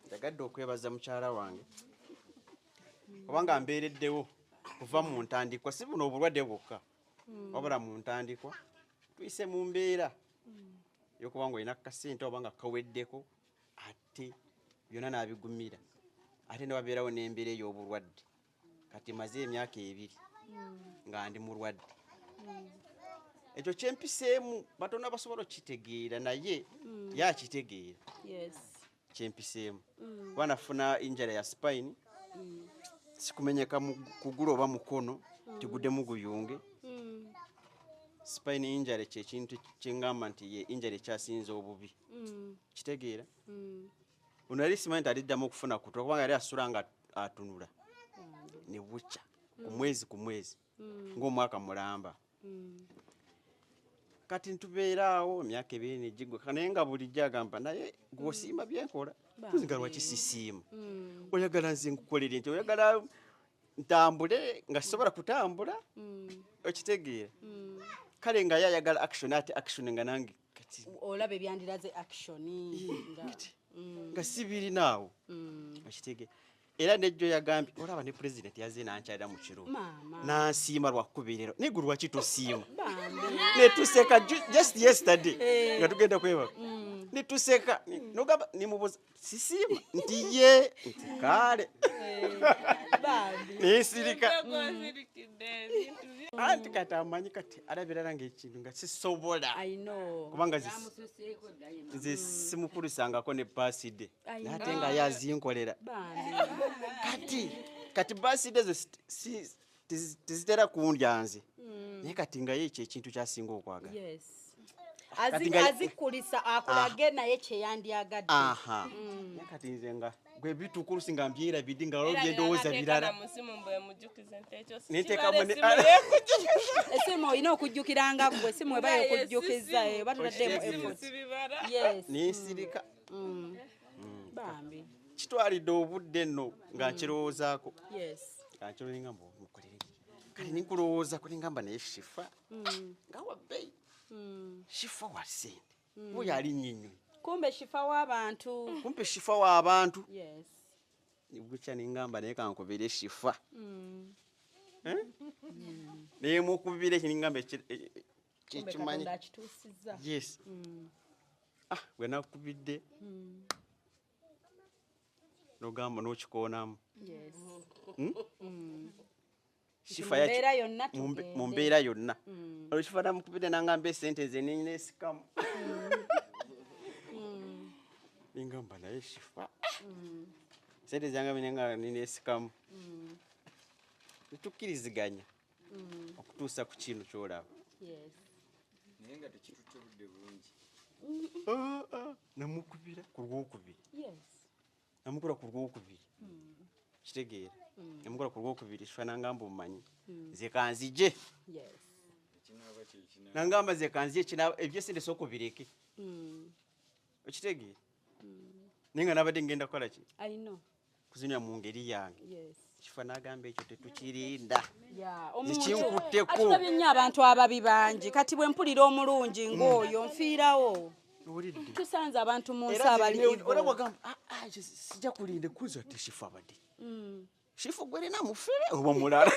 njagadde okwebaza mukyala wange kubanga mbeereddewo kuva mu ntandikwa si buno obulwadde bwokka wabula mu ntandikwa tuyise mu mbeera y'okuba nga olina kasente oba nga kaweddeko ate byonna n'abigumira ate ne wabeerawo n'embeera ey'obulwadde kati maze emyaka 2 nga ndi mulwadde. Ekyo kyempiseemu batono basobola okitegeera naye yakitegeera kyempiseemu kuba nafuna injala ya spine sikumenyeka kugulu oba mukono tiguddemu guyunge. Spine injala kyekintu kyengamba nti ye injala ekyasinza obubi kitegeera. Ono yali simanyi nti aliddamu okufuna kutu kubanga yali asula nga atunula ne bukya ku mwezi ng'omwaka mulamba. Kati ntubeeraawo emyaka 2 negigwa naye nga bulijjo agamba naye gw'osiima byenkola tuzinga lwaki sisiima oyagala nze nkukolere nti oyagala ntambule nga sisobola kutambula okitegeera. Kale nga ye ayagala action ate action nga nange kati olaba ebyandiraze action nga sibirinaawo okitegeera. Era nejjo yagambye olaba ne president yazze nankyalira mu kiro nansiima lwakubeerero naye gwe lwaki tosiima netuseka just yesterday nga tugenda kwebaka netuseka nogamba nemubuuza sisiima nti ye nti kaale nesirika anti kati amanyi kati alabirala ngaekintu nga sisobola kubanga nze simukulisangako ne baside nate nga yazinkolera kati baside ezo tizitera kundya nze naye kati nga ye ekyo ekintu kyasinga okwagala azikulisa akulage naye kyeyandyagadde naye kati nze nga gwe bitukulusi nga mbyerabidde nga olwo byendowooza birala esimu olina okujjukiranga gwe esimu eba yokujjukiza batuladdemu effort nensirika kitwalidde obudde nno nga nkirowoozaako nga nkirolinga mukolere kati ninkulowooza kulingamba naye Shifa nga wabbeyi Shifa wa ssente oyo ali nnyinnyonyi kumbe Shifa w'abantu nibukya ningamba naye kankubire Shifa naye mukubire kiningamba kyekimanyi yes bwe nakubidde nogamba n'okikoonamu Shifa mu mbeera yonna olwo Shifa namukubidde nangamba esente ze ninesikamu ningamba naye Shifa sente zange binenga ninesikamu netukkiriziganya okutuusa ku kino kyolaba naye nga tekitutte budde bulungi namukubira ku lwokubiri namukula ku lwokubiri kitegeera namukula ku lwokubiri Shifa nangamba omumanyi nze kanzije nangamba nze kanzije ebyesente sooka obireke okitegeera naye nga nabadde ngenda kukola ki kuzinira mu ngeri yange Shifa nagamba ekyo tetukirinda ekinkutteko tulabye nnyo abantu ababi bangi kati bwe mpulira omulungi ng'oyo nfiirawo tusanze abantu mu nsi abaliolabagamba sijja kulinda kuza te Shifa abadde Shifa gwerina mufere oba mulala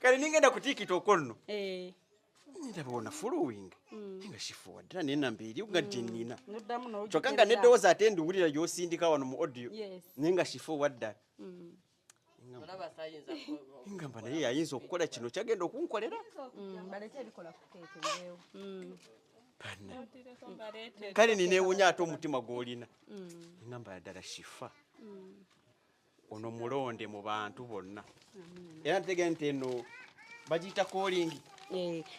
kale ningenda kutiikita okonno ndabona following nga shifuwa ddala nenamba eri nga jenina Noddamu n'ogigerera. kyokka nga neddowooza ate ndiwulira gy'osindika wano mu audio Yes. naye nga shifuwa ddala olaba sayinza ngamba naye ayinza okukola kino kyagenda okunkolera Baleke ebikola ku keeke ndeewo. kale nineewunya ate omutima gw'olina ngamba ddala shifa ono mulonde mu bantu bonna era ntegera nti eno bagiyita calling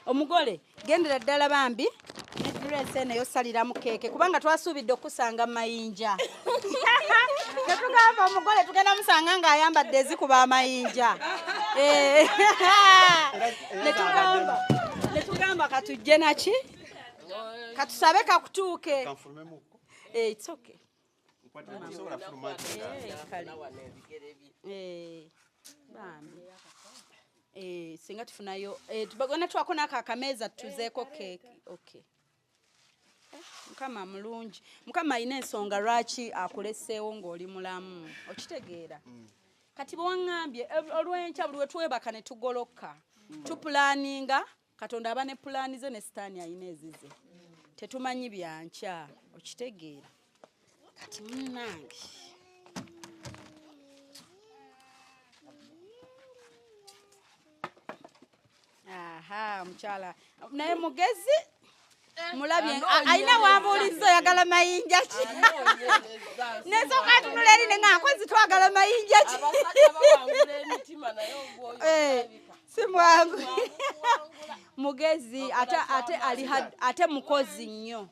Omugole gendera ddala bambi ne dress eno yosalira mu keeke kubanga twasuubidde okusanga mayinja. Tetugamba omugole tugenda musanga ng'ayambadde ezikuba amayinja. Netugamba katujje naki katusabe kakutuuke. It's okay. Singa tufunayo tubagona twako n'akameeza tuzeeko keeki. Okay. Mukama mulungi. Mukama alina ensonga lwaki akuleseewo ng'oli mulamu. Okitegeera. Kati bw'waŋŋambye olw'enkya buli we twebaka ne tugoloka. Tupulaninga Katonda aba ne pulaani ze ne sitaani alina ezize. Tetumanyi byankya. Okitegeera. Kati munnange. Aha, mukyala. Naye mugezi mulabye alina wambuuliza oyagala mayinja ki? Nesooka atunula eri ne ng'akozi twagala mayinja ki? Si mwangu. Mugezi ate ali ate mukozi nnyo.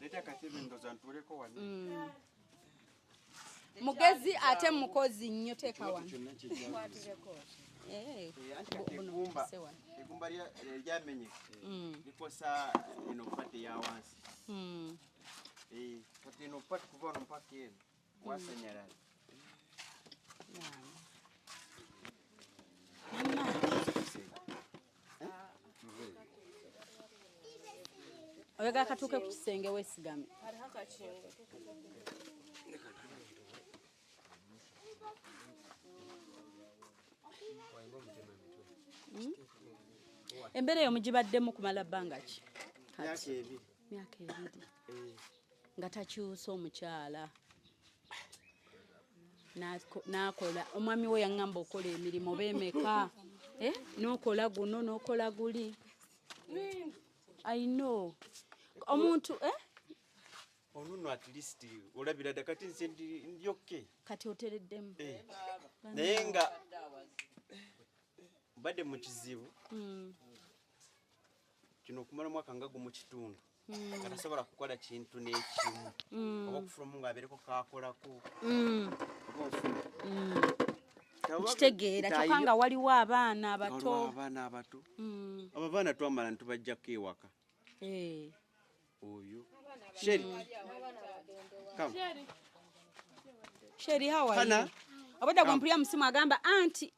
Mugezi ate mukozi nnyo teeka wano. Egumba lyamenyeka likosa eno pati ya wansi kati eno pati kuva wano mpaka eno wasanyalaze oyagala katuuke ku kisenge weesigame. Embeera eyo mugibaddemu kumala bbanga ki? Myaka 2 nga takyusa omukyala n'akola omwami we yaŋŋamba okola emirimu beemeka n'okola guno n'okola guli. I know omuntu onuno at least olabira dda kati nze ndi okay kati otereddemu naye nga badde mu kizibu kino okumala omwaka nga gumu kitundu atasobola kukola kintu n'ekimu oba okufulamu ng'abeereko kaakolako kitegeera kyokka nga waliwo abaana abato abo abaana twamala ntubajjako ewaka oyo Sheri how are you? Abadde gwampulira musimu agamba anti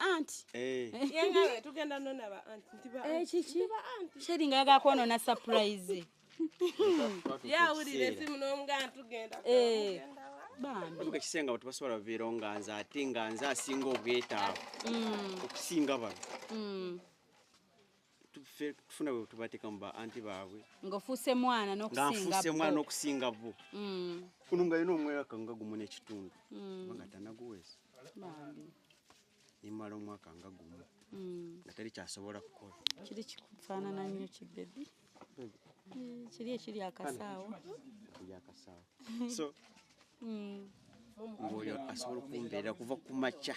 Yengawe tugenda nona ba anti ntiba kiki Sheri nga yagala kuonoona surprise. Yawulira esimu n'omugaa tugenda bambi ekisenga bwe tubasobola babeera nga nze ate nga nze asinga obwetaavu okusinga bano tufuna bwe tubateeka mu ba anti baabwe ng'ofuuse mwana n'okusinga bo kuno nga yina omwaka nga gumu n'ekitundu nga tanaguweesa nimala omwaka nga gumu nga tali kyasobola kukola kiri kikufaanana nnyo kibebi kiri ekiri akasaawo so ng'oyo asobola okumbeerera kuva ku makya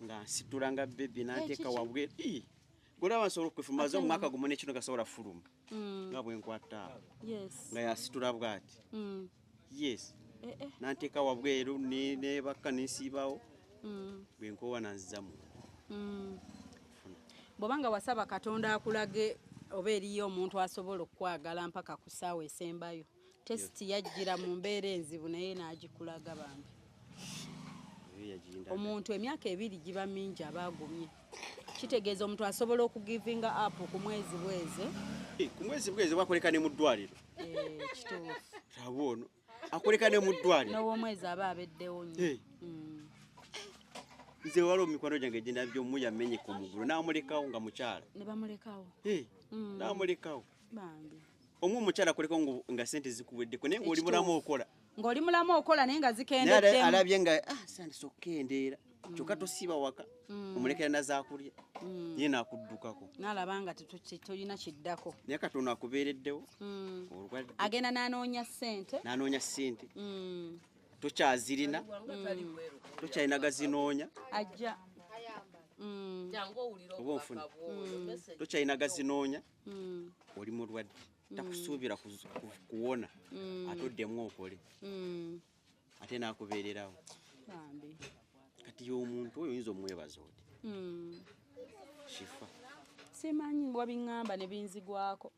nga nsitula nga bebi n'anteeka wabweru golaba nsobola okwefuluma zo omwaka gumu n'ekino gasobola fuluma nga bwenkwata nga yasitula bw'ati yes n'anteeka wabweru nebaka nensiibawo bwenkoowa nanzizamu bw'obanga wasaba Katonda akulage oba eriyo omuntu asobola okukwagala mpaka ku ssaawa esembayo tesiti yajjira mu mbeera enzibu naye n'agikulaga bambi omuntu emyaka 2 giba mingi abaagumye kitegeeza omuntu asobola okugivinga up ku mwezi bweze bwakoleka ne mu ddwaliro kituufu rabono akoleka ne mu ddwaliro n'ow'omwezi aba abeddewo nnyo nze waliwo mikwano gyange gye nabyo omu yamenyeka omugulu n'amulekawo nga mukyala ne bamulekawo n'amulekawo omwe omukyala kuliko nga sente zikuweddeko naye ng'oli mulamu okola ng'oli mulamu okola naye nga zikendeddemu alabye nga sandise okukendeera kyokka tosiiba waka omulekera nazaakulya ye naakuddukako n'alaba nga tolina kiddako naye katono akubeereddewo agenda n'anoonya ssente tokyazirina tokyalina gazinoonya ajja oba onfuna tokyalina gazinoonya oli mulwadde takusuubira kuwona ate oddemu okole ate naakubeererawo kati y'omuntu oyo oyinza omwebaza oti kifa simanyi wabiŋŋamba ne binzigwako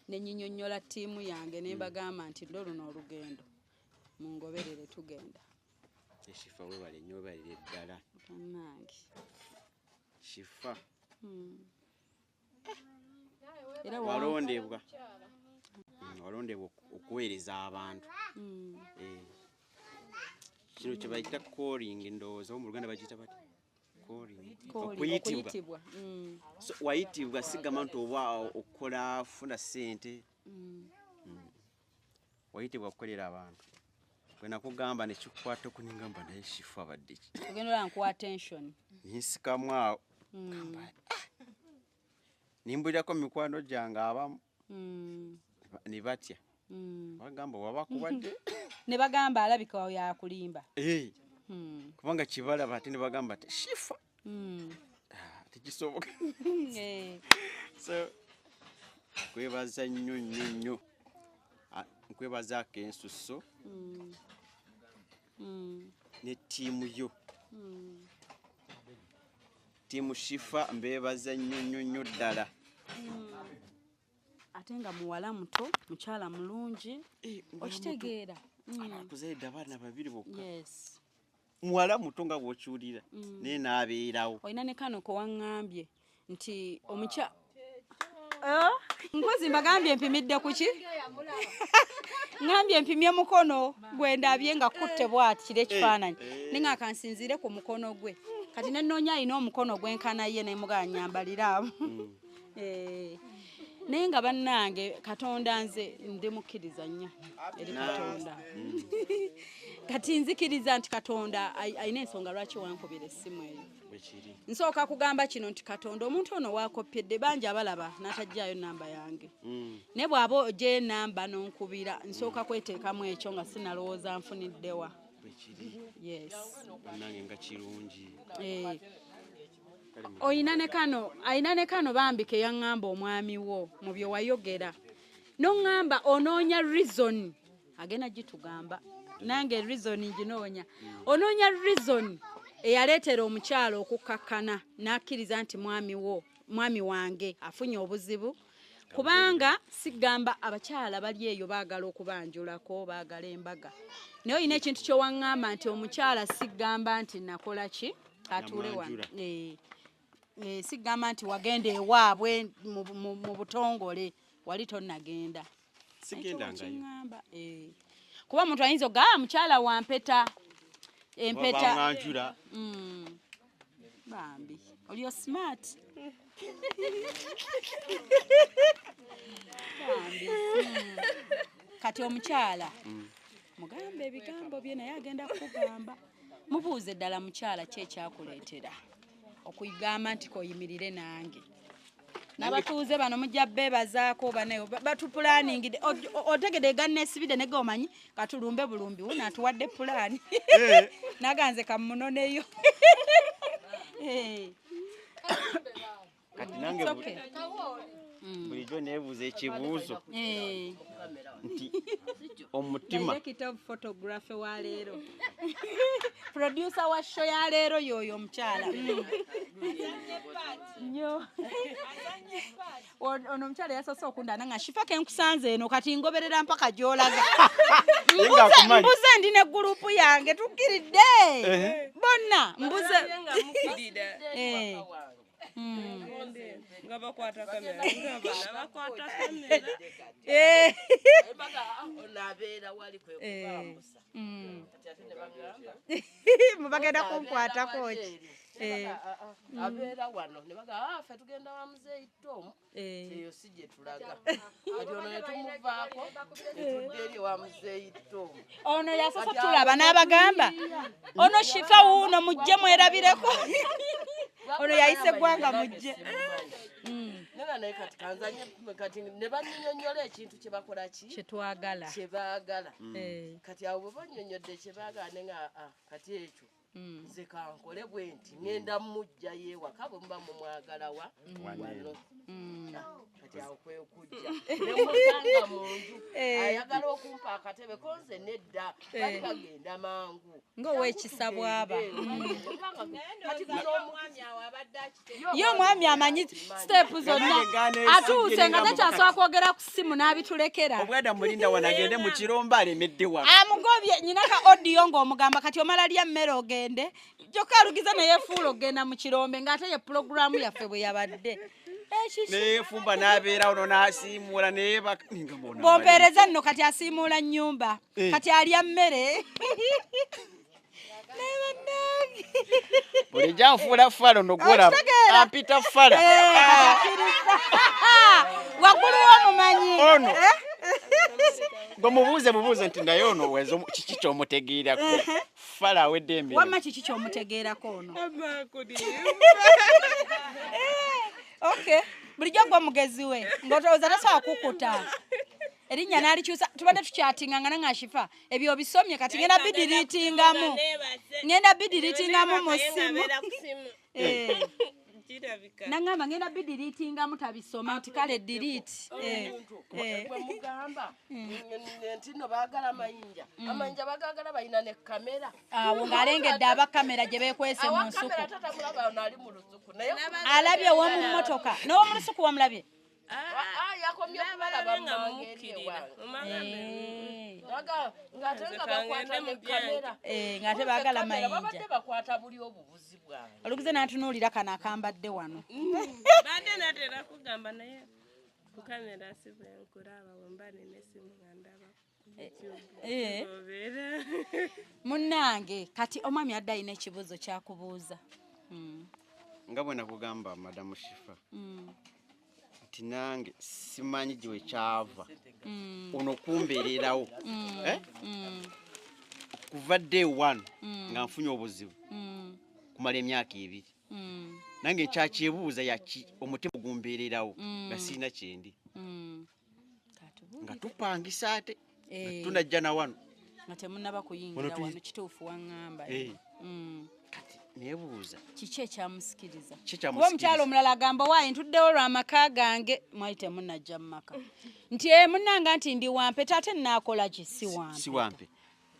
ne nyinyonnyola ttiimu yange ne mbagamba nti ndo luno olugendo mungoberere tugenda ekifa webale nnyo webalire ddala nange kifa era walondebwa okuweereza abantu kino kye bayita calling ndowooza mu Luganda bagiyita bati okuyitibwa wayitibwa sigamba nti oba okukola funa ssente wayitibwa okukolera abantu bwe nakugamba nekikukwata okuningamba naye kifa abadde ki ogenda ola nkuwa attention ninsikamu awo nimbulirirako mikwano gyange abamu ne batya bagamba wabakuwadde ne bagamba alabika wawe yakulimba kubanga kibalaba ate ne bagamba ti shifa tekisoboka so nkwebaza nnyo nnyo nnyo nkwebazaako ensuso ne ttiimu yo ttiimu shifa mbeebaza nnyo nnyo nnyo ddala ate nga muwala muto mukyala mulungi okitegeera akuzaidde abaana babiri bokka muwala muto nga bw'okiwulira naye n'abeerawo olina ne kano kowaŋŋambye nti nkozi mbagambye mpimidde ku ki ŋŋambye mpimye mukono gwe ndabye nga kutte bw'ati kiri ekifaananyi ne nga kansinziire ku mukono gwe kati ne nnoonya alina omukono gwenkana ye ne mugaa nyambalira abo naye nga bannange Katonda nze ndimukkiriza nnyo eri Katonda kati nzikiriza nti Katonda alina ensonga lwaki wankubira essimu eyo nsooka kugamba kino nti Katonda omuntu ono wakoppyedde bangi abalaba n'atajjaayo namba yange naye bw'aba ogye namba n'onkubira nsooka kweteekamu ekyo nga sinalowooza nfuniddewa nange nga kirungi oyina ne kano bambi ke yaŋŋamba omwami wo mu bye wayogera n'oŋŋamba onoonya reason agenda gitugamba nange reason nginoonya onoonya reason eyaleetera omukyala okukkakkana n'akkiriza nti mwami wange afunye obuzibu kubanga sigamba abakyala bali eyo baagala okubanjulako baagala embaga naye olina ekintu kyowaŋŋamba nti omukyala sigamba nti nakola ki atuule wano sigamba nti wagenda ewaabwe mu butongole wali tonnagenda sigendangayo kuba omuntu ayinza ogamba mukyala wampeta empeta bambi oli smart bambi kati omukyala mugamba ebigambo bye naye agenda kukugamba mubuuze ddala mukyala ki ekyakuleetera okuyigamba nti koyimirire nange n'abatuuze bano mujja beebazaako baneyo batupulaaningidde otegede ganneesibidde ne gomanyi katulumbe bulumbi wuno atuwadde pulaani naganze kamunoneyo kati nange bulijjo neebuuza ekibuuzo nti omutima executive photographer wa leero producer wa show ya leero yoyo omukyala nnyo ono omukyala yasoose okundana nga shifa kenkusanze eno kati ngoberera mpaka gy'olaga mbuze ndi ne gurupu yange tukkiridde bonna mbuze nga bakwata kamera bakwata kamera onabeera wali kwe kubambusa mubagenda kunkwatako ki abeera wano ne baga ffe tugenda wa muzeeyi Tom eyo si gye tulaga kati ono ne tumuvaako ne tudda eri wa muzeeyi Tom ono yasooka tulaba n'abagamba ono shifa wuuno mujje mwerabireko ono yayise gwanga mujje nena naye kati kanzanye kati ne bannyonnyola ekintu kye bakola ki kye baagala kati awo bwe bannyonnyodde kye baagala ne nga kati ekyo nze kankole bwe nti ŋŋenda mujja yeewaka bwe muba mumwagala wano kati awo kwekujja ne musanga mu nju ayagala okumpa akatebe ko nze nedda bali bagenda mangu ng'owekisa bw'aba kati omwami awo abadde ye omwami amanyi siteepu zonna atuuse nga takyasobola kwogera ku ssimu n'abitulekera obweda mulinda wano agende mu kirombe alemedde wano amugobye nyina ka odiyo ng'omugamba kati omala lya mmere ogende kyokka alugiza neyefuula ogenda mu kirombe ng'ate ye pulogulaamu yaffe bwe yabadde neyefumba n'abeera ono n'asiimuula bompeereza nno kati asiimuula nnyumba kati alya mmere buli gyanfuula falo nogula ampita fala waggulu w'omumanyi ono gwe mubuuze nti naye ono weza kiki kyomutegeerako fala awedde emirimu wamma kiki kyomutegeerako ono okay bulijjo gwe mugezi we ng'otowooza tasobola kukuta erinnya n'alikyusa tubadde tukyatinganga nangashifa ebyo obisomye kati ngenda bidiriitingamu mu ssimu nangamba ngenda bidiriitingamu tabisoma nti kale diriiti mugamba nti nno baagala amayinja amayinja bagagala balina ne kamera awo ng'alengedde abakamera gye beekwese mu nsuku ali mu lusuku alabye ow'omu mmotoka n'ow'omu lusuku wamulabye yakomye okubalaba ng'ate baagala mayinja babadde bakwata buli obubuzi bwange olugize n'atunuulira kano akambadde wano badde natera kugamba naye ku kamera sibwenkulaba wemba nenesimu ngandaba munnange kati omwami adde alina ekibuuzo kyakubuuza nga bwe nakugamba madamu Shifa nti nange simanyi gye wekyava ono kumbeererawo kuva day one nga nfunye obuzibu kumala emyaka 2 nange nkyakyebuuza yaki omutima gumbeererawo nga sirina kyendi nga tupangisa ate tunajja na wano nga temunnaba kuyingira wano kituufu waŋŋamba kati nebuuza kiki ekyamusikiriza kuba omukyalo omulala agamba waayi ntuddewo lw'amaka gange mwali temunnajja mu maka nti munnanga nti ndi wampe tate nnaakola ki si wampe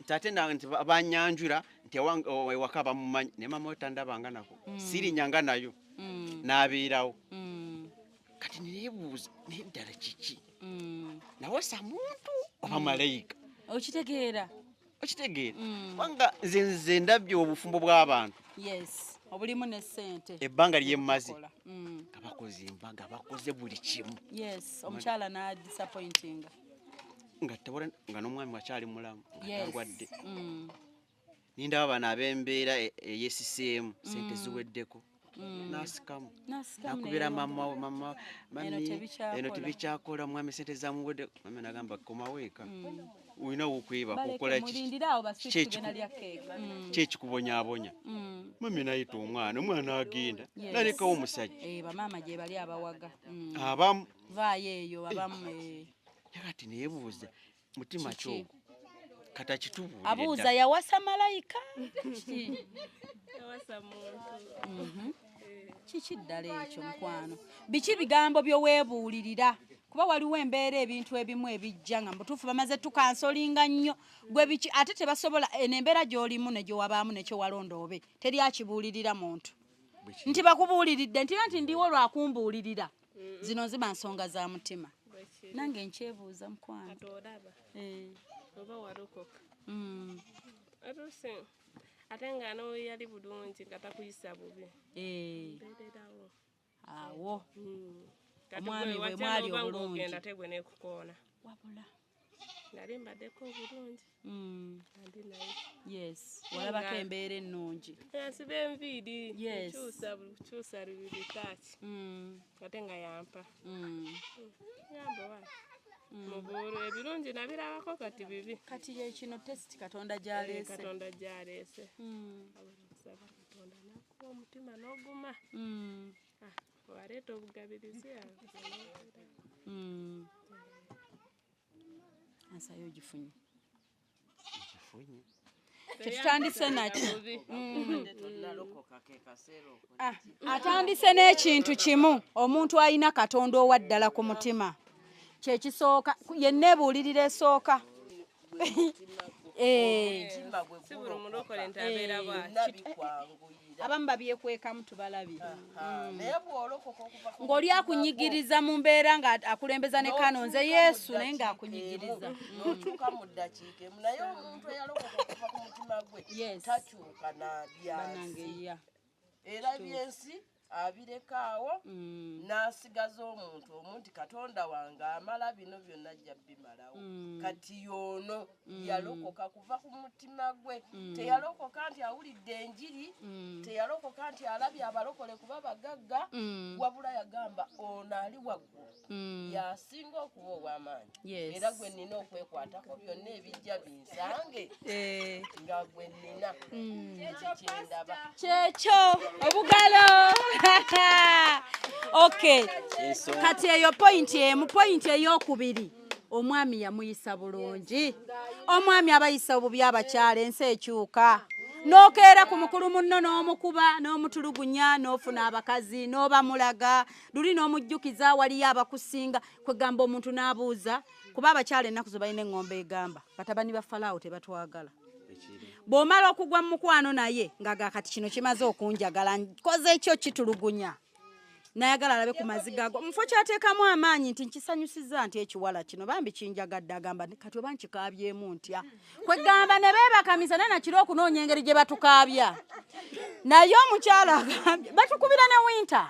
tate nti banyanjura nti ewaka bamumanyi ne mama we tandabanga nako sirinyanga nayo n'abeerawo kati nebuuza naye ddala kiki nawasa muntu oba malayika okitegeera wanga nze ndabye obufumbo bw'abantu obulimu ne ssente ebbanga lyemmaze nga bakoze embaga bakoze buli kimu omukyala n'adisappointinga nga n'omwami wakyali mulamu nga talwadde nindaba bano ab'embeera eyesiseemu ssente ziweddeko nasikamu nakubira mama eno tebikyakola mwami ssente zamuwedde mami nagamba komaweeka ulina wokweba kukola kyekikubonyaabonya mami nayita omwana agenda nalekawo omusajja bamaama gye bali abawaga abamu vaayo eyo abamu yakati nebuuza mutima kyogo kata kitubuulire abuuza yawasa malayika kiki ddala ekyo mukwano biki bigambo byoweebuulirira kuba waliwo embeera ebintu ebimu ebijja nga mutuufu bamaze tukansolinga nnyo gwe biki ate tebasobola embeera gy'olimu negyo wabaamu nekyo walonda obe teri akibuulirira muntu nti bakubuuliridde nti ndiwo lwakumbuulirira zino ziba nsonga za mutima nange nkyebuuza mukwano oba walokoka ate nga no yali bulungi nga takuyisa bubi mbeererawo awo omwami bwe mwali obulungi tegwe nekukoona wabula nali mbaddeko obulungi andi naye yes walabako embeera ennungi yansiba enviiri Yes. kyusa bibitaaki ate nga yampa yamba wa mubuulu ebirungi nabirabako kati bibi kati ye kino test katonda gyaleese katonda gyaleese abakusaba katonda nakuwa omutima n'oguma waleeta obugabirizi ansayo ogifunye kyetutandise nakyo atandise n'ekintu kimu omuntu alina katonda owa ddala ku mutima kyekisooka yenna ebuulirira esooka si buli mulokole nti abeera bwaki abamu babyekwekamu tubalabye ng'oli akunyigiriza mu mbeera nga akulembeza ne kanonze yesu naye ng'akunyigiriza n'otuuka mu ddakiika emu naye omuntu eyalokoka okuva ku mutima gwe takyuka n'abyansi era byensi abireka awo n'asigaza omuntu omuntu katonda wange amala bino byonna ajja bimalawo kati y'ono yalokoka kuva ku mutima gwe teyalokoka nti awulidde enjiri teyalokoka nti alabye abalokole kuba bagagga wabula yagamba ono ali waggulu yasinga okuba ow'amaanyi era gwe nnina okwekwatako byonna ebijja binsange nga gwe nnina kyendaba kyekyo obugalo okay kati eyo point emu point ey'okubiri omwami yamuyisa bulungi omwami abayisa obubi abakyala ensi ekyuka n'okeera ku mukulu munno n'omukuba n'omutulugunya n'ofuna abakazi n'obamulaga luli n'omujjukiza waliyo abakusinga kwegamba omuntu n'abuuza kuba abakyala ennaku zo balina eŋŋombe egamba batabani ba falaawo tebatwagala bw'omala okugwa mu mukwano naye ng'agakati kino kimaze okunjagala nkoze ekyo kitulugunya nayagala alabe ku maziga ago mufo kyateekamu amaanyi nti nkisanyusiza nti ekiwala kino bambi kinjagadde agamba kati oba nkikaabyemu ntya kwegamba ne beebakamisa naye nakiro okunoonya engeri gye batukaabya naye omukyala agambye batukubira ne winta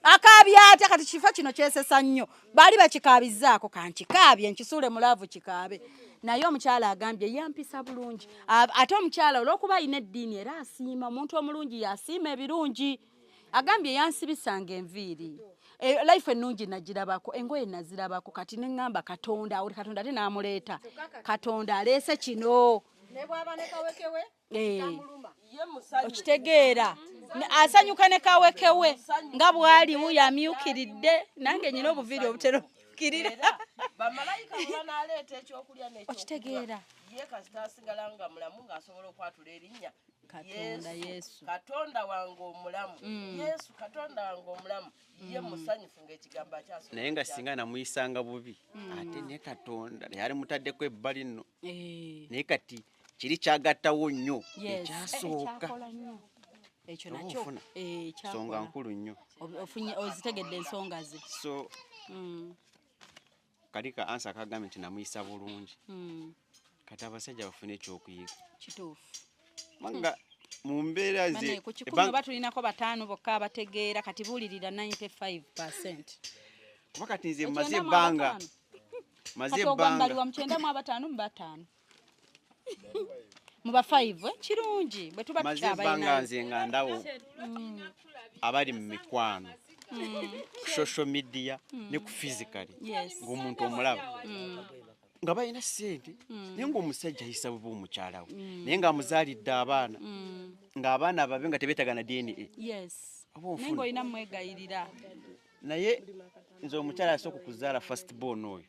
akaabya atya kati kifo kino kyesesa nnyo baali bakikaabizaako kankikaabye nkisuule mulaavu kikaabe naye omukyala agambye yampisa bulungi ate omukyala olw'okuba alina eddiini era asiima omuntu omulungi yasiima ebirungi agambye yansibisanga enviiri life ennungi nagirabako engoye nazirabako kati neŋŋamba katonda awuli katonda ate n'amuleeta katonda aleese kino okitegeera asanyuka ne kawekewe nga bw'aliwo yamyukiridde nange nyina obuviiri obuterukirira bamalayika bwe banaleeta ekyokulya okitegeera ye kasita asigala nga mulamu ng'asobola okwatula erinnya katonda yesu katonda wange omulamu yesu katonda wange omulamu ye musanyufu ng'ekigambo akyasobola naye nga singa namuyisanga bubi ate ne katonda yali mutaddeko ebbali nno naye kati kiri kyagattawo nnyo ekyasooka ekyo nakyo nsonga nkulu nnyo ozitegedde ensonga ze so kalika ansa akagambye nti namuyisa bulungi kati abasajja bafune ekyokuyiga kituufu manga mu mbeera ze ku kikumi oba tulinako bataano bokka abategeera kati buulirira 95%. kuba kati nze maze ebbanga mbali wa mukyenda mu abataano mu bataano mu ba 5 kirungi bwe tuba tukyabanga nze nga ndawo abali mu mikwano social media ne ku physically ng'omuntu omulaba nga balina ssente naye ng'omusajja ayisa bubi omukyala we naye ng'amuzaalidde abaana ng'abaana babe nga tebeetagana DNA naye ng'olina mwegayirira naye nze omukyala asooka okuzaala first born oyo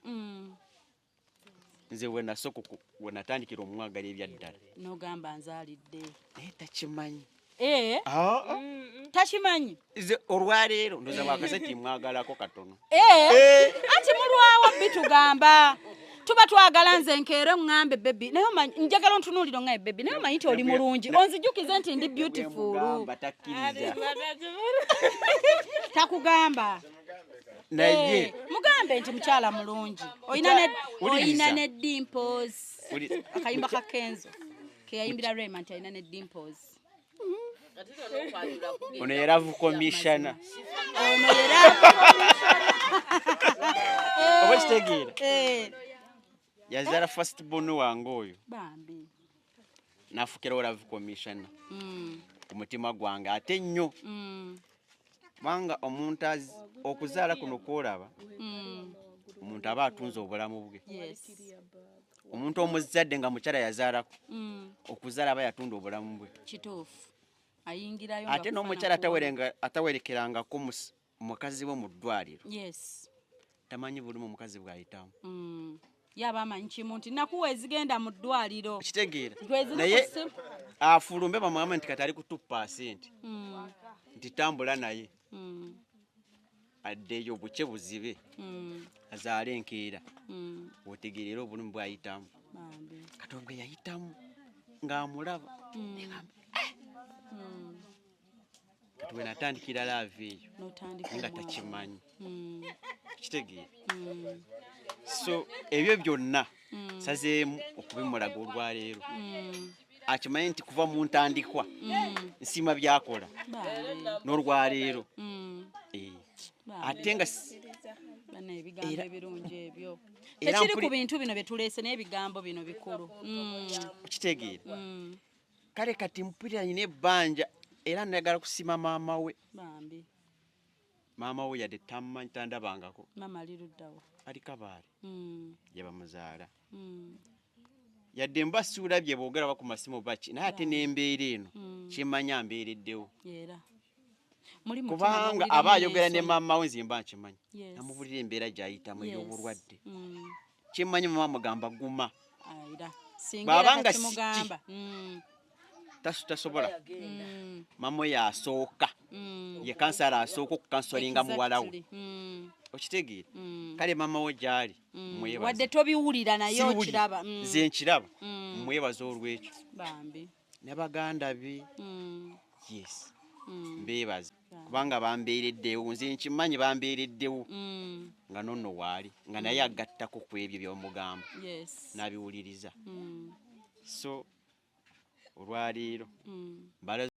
nze we natandikira omwagala ebyaddala n'ogamba nzaalidde naye takimanyi takimanyi nze olwaleero ndoza bwakaseti mwagalako katono anti mulwawo bitugamba tuba twagala nze nkeere ŋŋambe bebi naye omanyi njagala ontunuulira oŋŋaye bebi naye omanyi nti oli mulungi onzijukize nti ndi beautiful takugamba naye mugambe nti mukyala mulungi oyina ne dimples akayimba ka Kenzo keyayimbira Raymond ayina ne dimples ono era commissioner ono era oba kitegeera yazala first born wange oyo bambi nafukira olave commissioner ku mutima gwange ate nnyo kubanga omuntu okuzaala kuno kwolaba omuntu aba atunze obulamu bwe omuntu omuzadde nga mukyala yazaalako okuzaala aba yatunda obulamu bwe kituufu ayingirayo ate n'omukyala atawerekerangako mukazi we mu ddwaliro tamanyi bulimu omukazi bw'ayitamu yaba amanyi kimu nti nakuwa ezigenda mu ddwaliro kitegeera naye afulumbe bamugamba nti kati ali ku 2% nti tambula naye addeyo buke buzibe azaale enkeera otegeerera obulamu bw'ayitamu katonda yayitamu ng'amulaba kati we natandikira laavi eyo nga takimanyi kitegeera so ebyo byonna sazeemu okubimulaga olwaleero akimanyi nti kuva mu ntandikwa nsiima byakola n'olwaleero ate nga ebigambo ebirungi ebyo tekiri ku bintu bino byetuleese n'ebigambo bino bikulu kitegeera kale kati mpulira nyina ebbanja era nayagala kusiima maama we maama we yadde tamumanyi tandabangako maama ali luddawa ali Kabaale yabamuzaala yadde mbasuulabye boogera baku masimu baki naye ate n'embeera eno kimanya mbeereddewo kubanga aba ayogera ne maama we nze mba nkimanyi namubulira embeera gy'ayitamu ey'obulwadde kimmanyi mama mugamba guma bw'abanga simugamba tasobola mama we yasooka ye kansala asooka okukansolinga muwala we okitegeera kale mama we gy'ali wadde tobiwulira naye okiraba nze nkiraba mwebaza olw'ekyo ne baganda be yes mbeebaza kubanga bambeereddewo nze nkimanyi bambeereddewo nga nonno waali nga naye agattako ku ebyo by'omugamba n'abiwuliriza so olwaleero